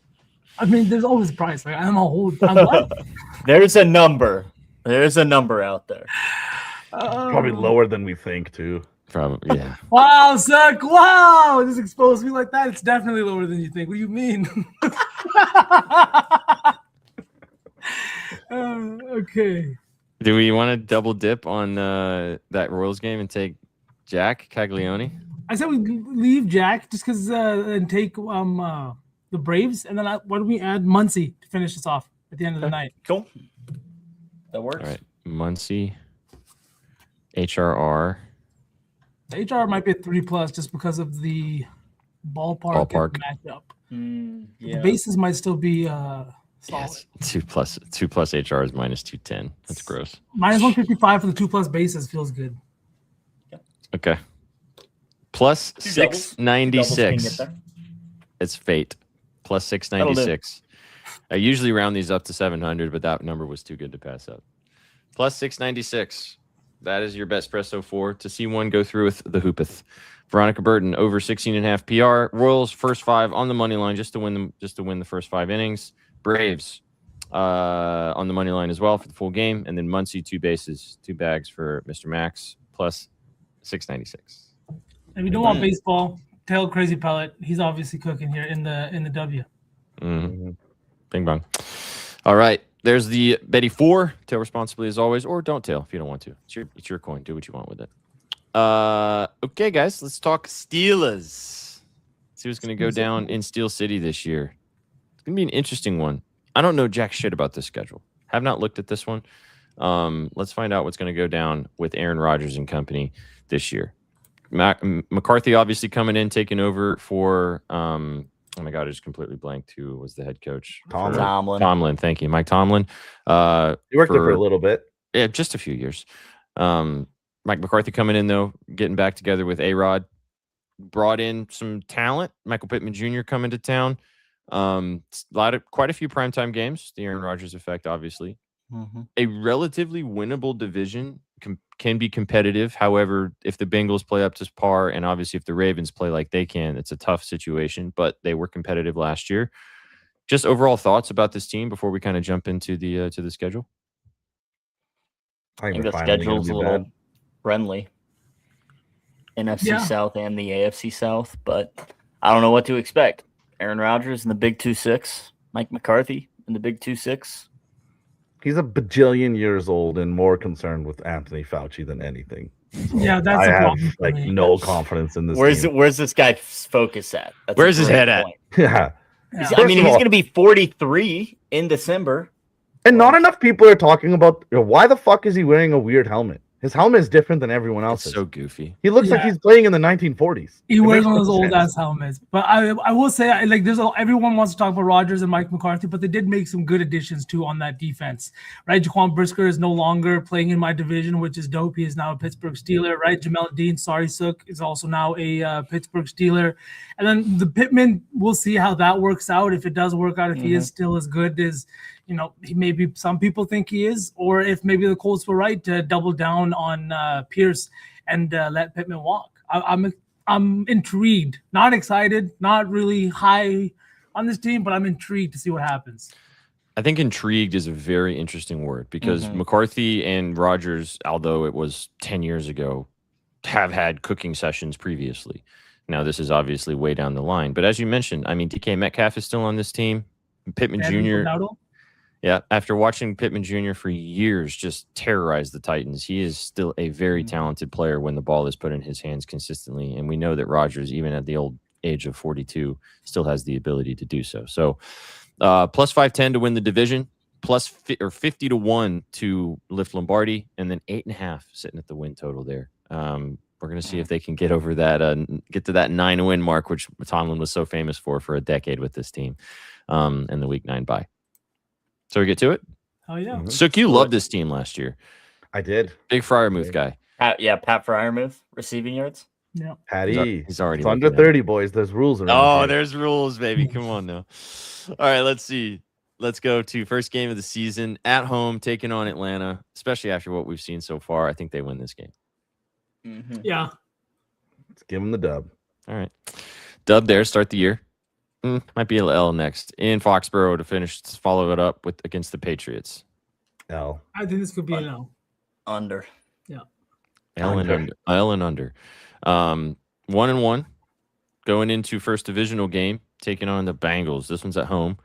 B: I mean, there's always a price. Like I'm what?
C: There's a number. There's a number out there.
D: Probably lower than we think too.
A: Probably, yeah.
B: Wow, Zuck! Wow, just exposed me like that. It's definitely lower than you think. What do you mean? Okay.
A: Do we want to double dip on that Royals game and take Jack Caglione?
B: I said we leave Jack just because and take the Braves, and then why don't we add Muncie to finish this off at the end of the night?
C: Cool. That works.
A: All right, Muncie, HRR.
B: The HR might be a 3+ just because of the ballpark. Matchup.
C: Yeah.
B: The bases might still be solid.
A: Yes. 2+ HR is -210. That's gross.
B: -155 for the 2+ bases feels good.
A: Okay. Plus 696. It's fate. Plus 696. I usually round these up to 700, but that number was too good to pass up. Plus 696. That is your best Espresso 4 to see one go through with the hoopeth. Veronica Burton over 16.5 PR. Royals first 5 on the money line just to win the first 5 innings. Braves on the money line as well for the full game, and then Muncie 2 bases, 2 bags for Mr. Max plus 696.
B: If you don't want baseball, tail Crazy Pellet. He's obviously cooking here in the W.
A: Mm-hmm. Bing bong. All right. There's the Betty 4. Tail responsibly as always, or don't tail if you don't want to. It's your coin. Do what you want with it. Okay, guys, let's talk Steelers. See what's going to go down in Steel City this year. It's going to be an interesting one. I don't know jack shit about this schedule. Have not looked at this one. Let's find out what's going to go down with Aaron Rodgers and company this year. McCarthy obviously coming in, taking over for oh my God, I just completely blanked who was the head coach.
C: Tomlin.
A: Thank you, Mike Tomlin.
D: He worked there for a little bit.
A: Yeah, just a few years. Mike McCarthy coming in though, getting back together with A-Rod, brought in some talent. Michael Pittman Jr. coming to town. Quite a few primetime games. The Aaron Rodgers effect, obviously. A relatively winnable division, can be competitive. However, if the Bengals play up to par, and obviously if the Ravens play like they can, it's a tough situation. But they were competitive last year. Just overall thoughts about this team before we kind of jump into the schedule.
C: I think the schedule's a little friendly. NFC South and the AFC South, but I don't know what to expect. Aaron Rodgers in the Big 2-6, Mike McCarthy in the Big 2-6.
D: He's a bajillion years old and more concerned with Anthony Fauci than anything.
B: Yeah, that's
D: I
B: a
D: have
B: problem for
D: like
B: me.
D: no confidence in this.
C: Where's this guy's focus at? That's
A: Where's his head at?
D: Yeah.
B: Yeah.
C: I mean, he's going to be 43 in December.
D: And not enough people are talking about why the fuck is he wearing a weird helmet? His helmet is different than everyone else's.
A: It's so goofy.
D: He looks like he's playing in the 1940s.
B: He wears one of those old ass helmets. But I will say, like, everyone wants to talk about Rodgers and Mike McCarthy, but they did make some good additions too on that defense, right? Jaquan Brisker is no longer playing in my division, which is dope. He is now a Pittsburgh Steeler, right? Jamel Dean, Sook is also now a Pittsburgh Steeler. And then the Pittman, we'll see how that works out. If it does work out, if he is still as good as he maybe some people think he is, or if maybe the Colts were right to double down on Pierce and let Pittman walk. I'm intrigued, not excited, not really high on this team, but I'm intrigued to see what happens.
A: I think intrigued is a very interesting word because McCarthy and Rodgers, although it was 10 years ago, have had cooking sessions previously. Now, this is obviously way down the line. But as you mentioned, I mean, DK Metcalf is still on this team. Pittman Jr. Yeah, after watching Pittman Jr. for years just terrorize the Titans, he is still a very talented player when the ball is put in his hands consistently. And we know that Rodgers, even at the old age of 42, still has the ability to do so. So plus 510 to win the division, plus 50 to 1 to lift Lombardi, and then 8.5 sitting at the win total there. We're going to see if they can get over that, get to that 9-win mark, which Tomlin was so famous for a decade with this team in the Week 9 bye. So we get to it?
B: Oh, yeah.
A: Sook, you loved this team last year.
D: I did.
A: Big Freiermuth guy.
C: Pat Freiermuth, receiving yards.
B: Yeah.
D: Patty.
A: He's already
D: it's under 30, boys. There's rules around here.
A: There's rules, baby. Come on now. All right, let's see. Let's go to first game of the season at home, taking on Atlanta, especially after what we've seen so far. I think they win this game.
B: Yeah.
D: Let's give them the dub.
A: All right. Dub there, start the year. Might be an L next in Foxborough to follow it up with against the Patriots.
D: L.
B: I think this could be an L.
C: Under.
B: Yeah.
A: L and under. 1-1 going into first divisional game, taking on the Bengals. This one's at home.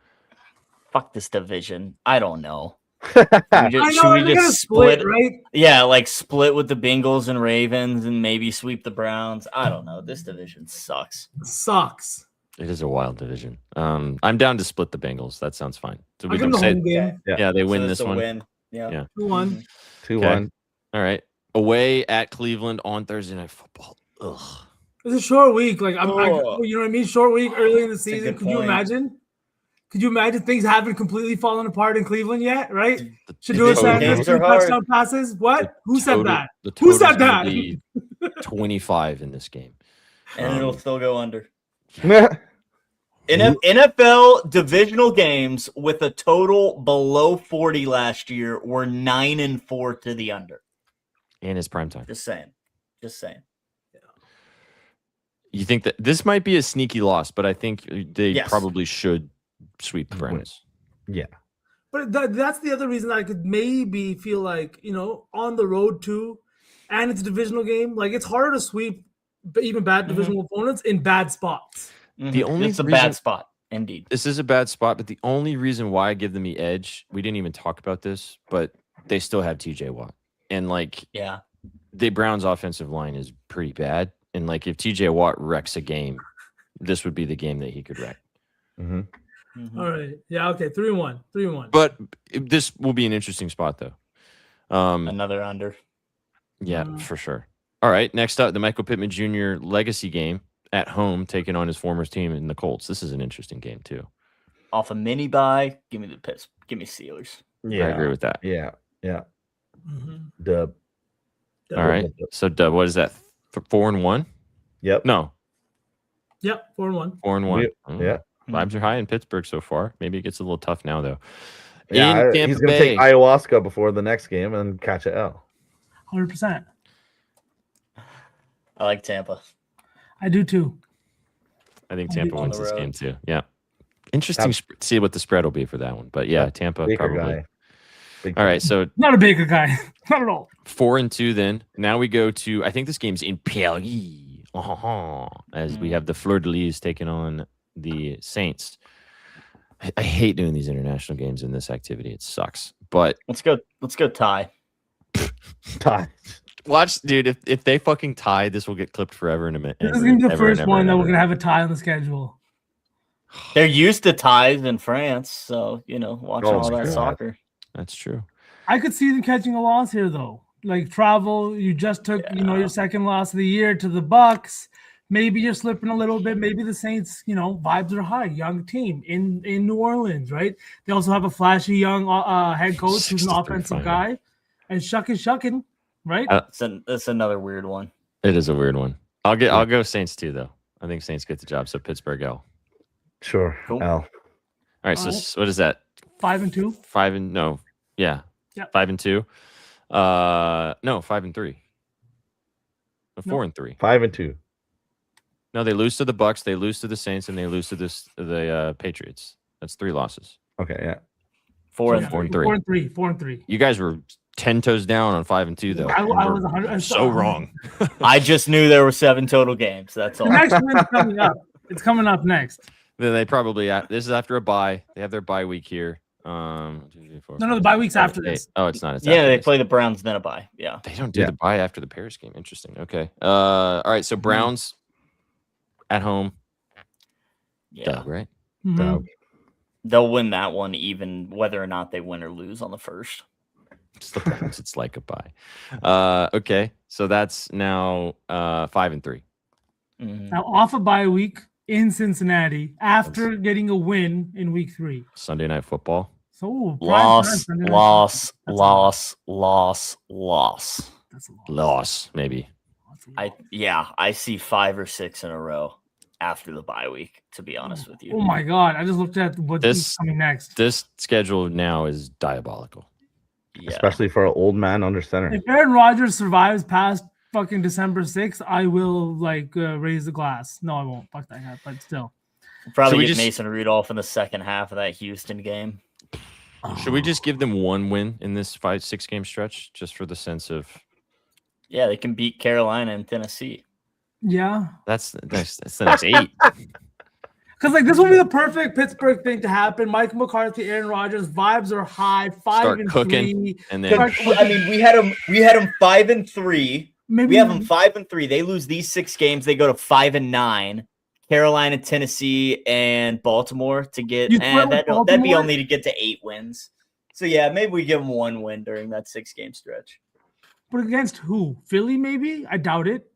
C: Fuck this division. I don't know.
B: Should we just split, right?
C: Yeah, like split with the Bengals and Ravens and maybe sweep the Browns. I don't know. This division sucks.
A: It is a wild division. I'm down to split the Bengals. That sounds fine. So we
B: can say,
A: yeah, they win this one.
C: Win. Yeah.
B: 2-1.
D: 2-1.
A: All right. Away at Cleveland on Thursday Night Football. Ugh.
B: It's a short week. Like you know what I mean? Short week early in the season. Could you imagine? Could you imagine things haven't completely fallen apart in Cleveland yet? Right? Shedeur Sanders 2 touchdown passes. What? Who said that? Who said that?
A: 25 in this game,
C: and it'll still go under. NFL divisional games with a total below 40 last year were 9-4 to the under.
A: And it's primetime.
C: Just saying.
A: You think that this might be a sneaky loss, but I think they probably should sweep the Browns.
D: Yeah.
B: But that's the other reason I could maybe feel like, on the road too, and it's a divisional game. Like, it's harder to sweep even bad divisional opponents in bad spots.
C: It's a bad spot, indeed.
A: This is a bad spot, but the only reason why I give them the edge, we didn't even talk about this, but they still have TJ Watt. And the Browns' offensive line is pretty bad. And if TJ Watt wrecks a game, this would be the game that he could wreck.
B: All right. Yeah, okay. 3-1.
A: But this will be an interesting spot, though.
C: Another under.
A: Yeah, for sure. All right. Next up, the Michael Pittman Jr. legacy game at home, taking on his former team in the Colts. This is an interesting game too.
C: Off a mini bye, give me the Piss. Give me Steelers.
D: Yeah,
A: I agree with that.
D: Yeah.
B: Mm-hmm.
D: Dub.
A: All right. So, what is that? 4-1?
D: Yep.
A: No.
B: Yep. 4-1.
A: 4-1.
D: Yeah.
A: Vibes are high in Pittsburgh so far. Maybe it gets a little tough now, though.
D: Yeah,
A: in Tampa
D: he's gonna
A: Bay,
D: take ayahuasca before the next game and catch an L.
B: 100%.
C: I like Tampa.
B: I do too.
A: I think Tampa
C: On
A: wins
C: the
A: this
C: road.
A: game too. Yeah. Interesting to see what the spread will be for that one. But yeah, Tampa
D: Baker
A: probably.
D: guy. Big
A: All right. So
B: Not a Baker guy. Not at all.
A: 4-2 then. Now we go to, I think this game's in Paris. As we have the Fleur de Lis taking on the Saints. I hate doing these international games in this activity. It sucks. But
C: Let's go tie.
D: tie.
A: watch, dude, if they fucking tie, this will get clipped forever in a minute.
B: This is going to be the first one that we're going to have a tie on the schedule.
C: They're used to ties in France, so watching all that
D: God.
C: soccer.
A: That's true.
B: I could see them catching a loss here, though. Like travel, you just took, your second loss of the year to the Bucks. Maybe you're slipping a little bit. Maybe the Saints, vibes are high. Young team in New Orleans, right? They also have a flashy young head coach who's an
A: 63
B: offensive
A: final.
B: guy, and shucking, right?
C: That's another weird one.
A: It is a weird one. I'll go Saints too, though. I think Saints get the job. So Pittsburgh L.
D: Sure.
C: Cool.
D: L.
A: All right. So
B: Alright.
A: what is that?
B: 5-2.
A: 5-2. 5-3. 4-3.
D: 5-2.
A: No, they lose to the Bucks, they lose to the Saints, and they lose to the Patriots. That's 3 losses.
D: Okay, yeah.
C: 4-3.
A: 4-3.
B: 4-3.
A: You guys were 10 toes down on 5-2, though.
B: I
A: You
B: was
A: were
B: 100.
A: so wrong.
C: I just knew there were 7 total games. That's
B: The
C: all.
B: next one's coming up. It's coming up next.
A: Then they probably this is after a bye. They have their bye week here. 1, 2, 3, 4,
B: No, the bye week's after
A: 8.
B: this.
A: Oh, it's not. It's
C: Yeah,
A: after
C: they
A: this.
C: play the Browns, then a bye. Yeah.
A: They don't do the bye after the Paris game. Interesting. Okay. All right. So Browns at home.
C: Yeah.
A: Dub, right?
B: Mhm.
D: Dub.
C: They'll win that one, even whether or not they win or lose on the first.
A: It's the Browns. It's like a bye. Okay. So that's now 5-3.
C: Mhm.
B: Now off a bye week in Cincinnati after getting a win in week 3.
A: Sunday Night Football.
B: So
C: Loss,
B: prime time,
C: loss,
B: That's a
C: loss, loss, loss.
B: That's a loss.
A: Loss, maybe.
B: That's a loss.
C: I see 5 or 6 in a row after the bye week, to be honest with you.
B: Oh my God! I just looked at what's
A: This-
B: coming next.
A: This schedule now is diabolical.
C: Yeah.
D: Especially for an old man under center.
B: If Aaron Rodgers survives past fucking December 6th, I will raise the glass. No, I won't. Fuck that guy. But still,
C: Probably
A: Should we
C: get
A: just-
C: Mason Rudolph in the second half of that Houston game.
A: Should we just give them one win in this 5-6 game stretch just for the sense of
C: Yeah, they can beat Carolina and Tennessee.
B: yeah.
A: that's the next 8.
B: Because this will be the perfect Pittsburgh thing to happen. Mike McCarthy, Aaron Rodgers, vibes are high. 5-3.
A: cooking, and then
C: I mean, we had them 5-3.
B: Maybe
C: We have them 5-3. They lose these 6 games. They go to 5-9. Carolina, Tennessee, and Baltimore to get.
B: You throw
C: That'd be
B: Baltimore?
C: only to get to 8 wins. So yeah, maybe we give them 1 win during that 6-game stretch.
B: But against who? Philly, maybe? I doubt it.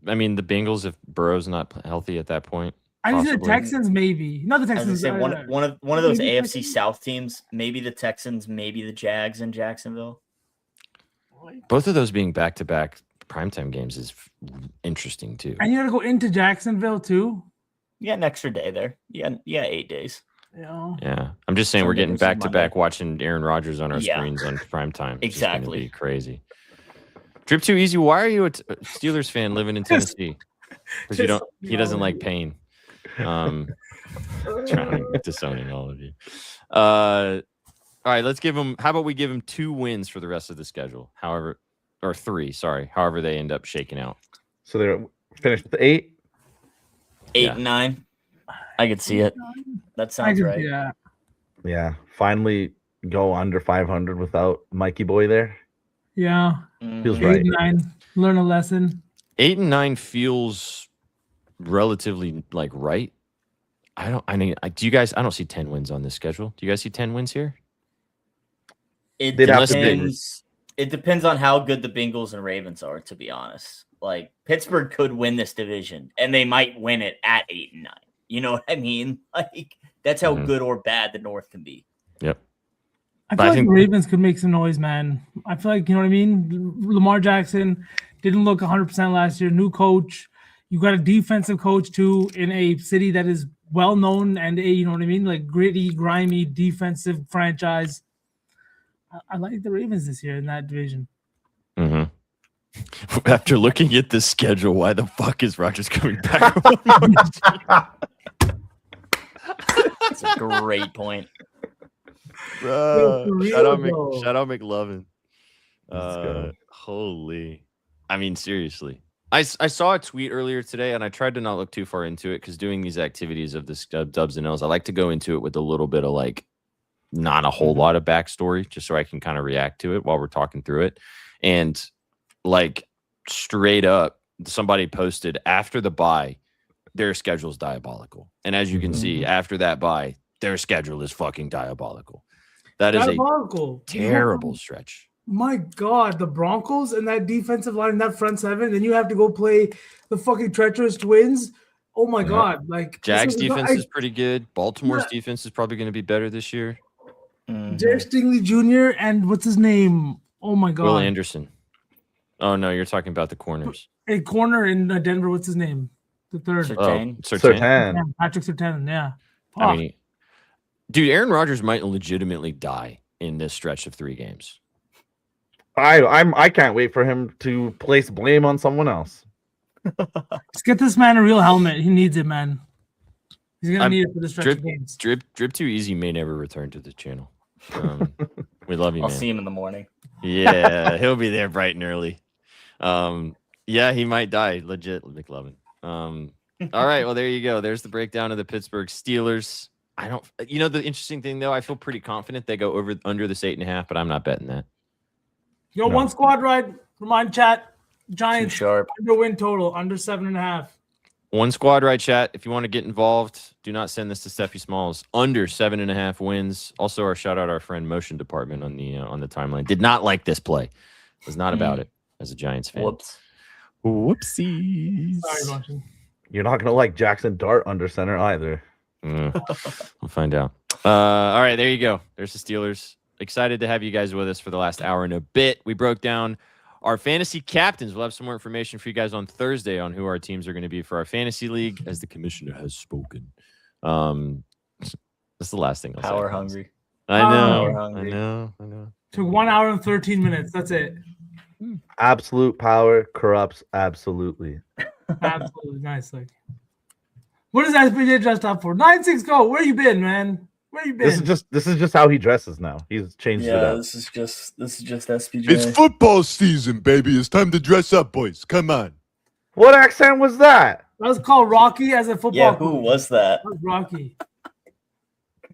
A: I mean the Bengals if Burrow's not healthy at that point.
B: I think the
A: Possibly.
B: Texans, maybe. Not the
C: I was gonna
B: Texans.
C: say one of those
B: maybe
C: AFC
B: Texans?
C: South teams, maybe the Texans, maybe the Jags in Jacksonville.
A: Both of those being back-to-back primetime games is interesting too.
B: And you got to go into Jacksonville, too.
C: You got an extra day there. Yeah, 8 days.
B: Yeah.
A: Yeah, I'm just saying we're
C: Sunday
A: getting
C: versus
A: back-to-back watching Aaron Rodgers on our
C: Yeah.
A: screens on primetime. It's just gonna
C: Exactly.
A: be crazy. Drip too easy. Why are you a Steelers fan living in
B: Just-
A: Tennessee? Because you
B: just,
A: don't. He doesn't like pain. Trying to disowning all of you. All right, let's give him. How about we give him 2 wins for the rest of the schedule? However, or 3. Sorry. However, they end up shaking out.
D: So they're finished with 8.
C: 8
A: Yeah.
C: and 9. I could see it. That
B: I
C: sounds
B: can
C: right.
B: see that.
D: Yeah. Finally go under 500 without Mikey Boy there.
B: Yeah.
C: Mhm.
D: Feels
B: 8
D: right.
B: and 9. Learn a lesson.
A: 8 and 9 feels relatively like right. Do you guys? I don't see 10 wins on this schedule. Do you guys see 10 wins here?
C: It
D: They'd have
A: to be-
C: depends. It depends on how good the Bengals and Ravens are, to be honest. Like Pittsburgh could win this division, and they might win it at 8 and 9. You know what I mean? Like that's how good or bad the North can be.
A: Yep.
B: I feel like the Ravens could make some noise, man. I feel like, you know what I mean? Lamar Jackson didn't look 100% last year. New coach. You got a defensive coach, too, in a city that is well-known and you know what I mean? Like gritty, grimy, defensive franchise. I like the Ravens this year in that division.
A: Mm-hmm. After looking at the schedule, why the fuck is Rodgers coming back?
C: That's a great point.
A: Shout out McLovin. Holy. I mean, seriously. I saw a tweet earlier today, and I tried to not look too far into it because doing these activities of this Dubs and L's, I like to go into it with a little bit of like not a whole lot of backstory, just so I can kind of react to it while we're talking through it. And like straight up, somebody posted after the bye, their schedule is diabolical. And as you can see, after that bye, their schedule is fucking diabolical. That is a terrible stretch.
B: My God, the Broncos and that defensive line and that front seven, then you have to go play the fucking treacherous Twins. Oh my God! Like
A: Jags defense is pretty good. Baltimore's defense is probably going to be better this year.
B: Derek Stingley Jr. and what's his name? Oh my God,
A: Will Anderson. Oh no, you're talking about the corners.
B: A corner in Denver. What's his name? The third.
A: Surtain.
B: Yeah, Patrick Surtain. Yeah.
A: I mean, dude, Aaron Rodgers might legitimately die in this stretch of 3 games.
D: I can't wait for him to place blame on someone else.
B: Let's get this man a real helmet. He needs it, man. He's gonna need it for the stretch of games.
A: Drip Too Easy may never return to the channel. We love you,
C: I'll
A: man.
C: see him in the morning.
A: Yeah, he'll be there bright and early. Yeah, he might die. Legit, McLovin. All right, well, there you go. There's the breakdown of the Pittsburgh Steelers. The interesting thing though, I feel pretty confident they go under this 8.5, but I'm not betting that.
B: One squad ride. Remind chat. Giants
C: sharp.
B: under win total under 7.5.
A: One squad ride, chat. If you want to get involved, do not send this to Steffi Smalls. Under 7.5 wins. Also, our shout out our friend Motion Department on the timeline. Did not like this play. Was not about it as a Giants fan. Whoopsies.
B: Sorry, Motion.
D: You're not gonna like Jackson Dart under center either.
A: We'll find out. All right, there you go. There's the Steelers. Excited to have you guys with us for the last hour and a bit. We broke down our fantasy captains. We'll have some more information for you guys on Thursday on who our teams are going to be for our fantasy league, as the commissioner has spoken. That's the last thing I'll say.
C: Power hungry.
A: I know.
B: Took 1 hour and 13 minutes. That's it.
D: Absolute power corrupts absolutely.
B: Absolutely nice. Like, what is SPJ dressed up for? 9-6 go. Where you been, man? Where you been?
D: This is just how he dresses now. He's changed it up.
C: This is just SPJ.
E: It's football season, baby. It's time to dress up, boys. Come on.
D: What accent was that?
B: That was called Rocky as a football.
C: Yeah, who was that?
B: That was Rocky.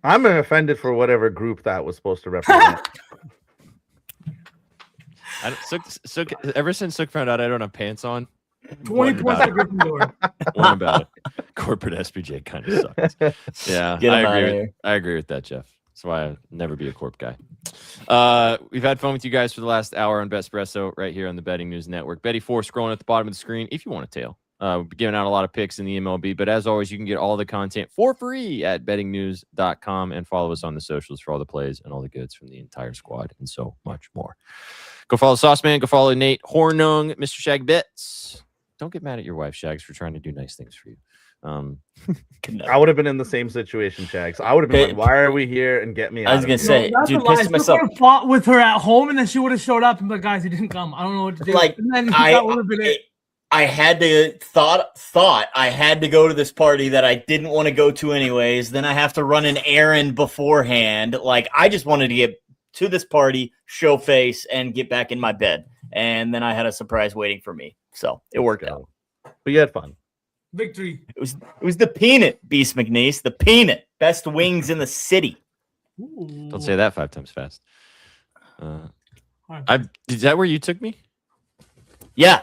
D: I'm offended for whatever group that was supposed to represent.
A: Ever since Sook found out I don't have pants on,
B: 20 points at Gryffindor.
A: one about it. Corporate SPJ kind of sucks. Yeah, I agree with that, Jeff. That's why I'll never be a corp guy. We've had fun with you guys for the last hour on Betspresso right here on the Betting News Network. Betty4 scrolling at the bottom of the screen if you want to tail. We'll be giving out a lot of picks in the MLB, but as always, you can get all the content for free at bettingnews.com and follow us on the socials for all the plays and all the goods from the entire squad and so much more. Go follow Sauceman. Go follow Nate Hornung, Mr. Shag Bits. Don't get mad at your wife, Shags, for trying to do nice things for you.
D: I would have been in the same situation, Shags. I would have been like, why are we here? And get me out.
C: I was going to say, dude, pissed myself.
B: I would have fought with her at home, and then she would have showed up and be like, guys, he didn't come. I don't know what to do.
C: Like,
B: and then that would have been it.
C: I had to thought I had to go to this party that I didn't want to go to anyways. Then I have to run an errand beforehand. Like, I just wanted to get to this party, show face, and get back in my bed. And then I had a surprise waiting for me. So it worked out.
D: But you had fun.
B: Victory.
C: It was the peanut, Beast McNeese. The peanut. Best wings in the city.
B: Ooh.
A: Don't say that 5 times fast. Is that where you took me?
C: Yeah.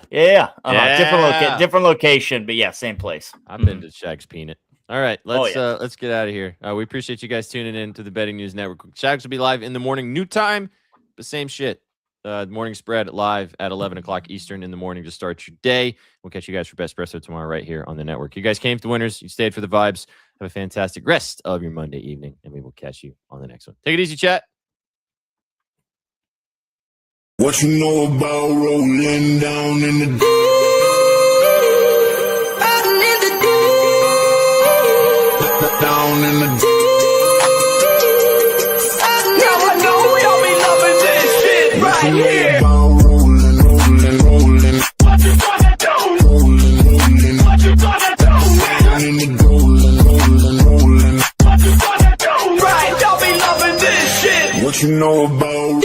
C: Different location, but yeah, same place.
A: I've been to Shag's Peanut. All right, let's get out of here. We appreciate you guys tuning in to the Betting News Network. Shags will be live in the morning, new time, but same shit. Morning Spread live at 11 o'clock Eastern in the morning to start your day. We'll catch you guys for Best Espresso tomorrow right here on the network. You guys came to winners. You stayed for the vibes. Have a fantastic rest of your Monday evening, and we will catch you on the next one. Take it easy, chat.
E: What you know about rolling down in the deep? Down in the deep. Now I know y'all be loving this shit right here. Rolling, rolling, rolling. What you gonna do? Rolling, rolling. What you gonna do? Down in the rolling, rolling, rolling. What you gonna do? Right, y'all be loving this shit. What you know about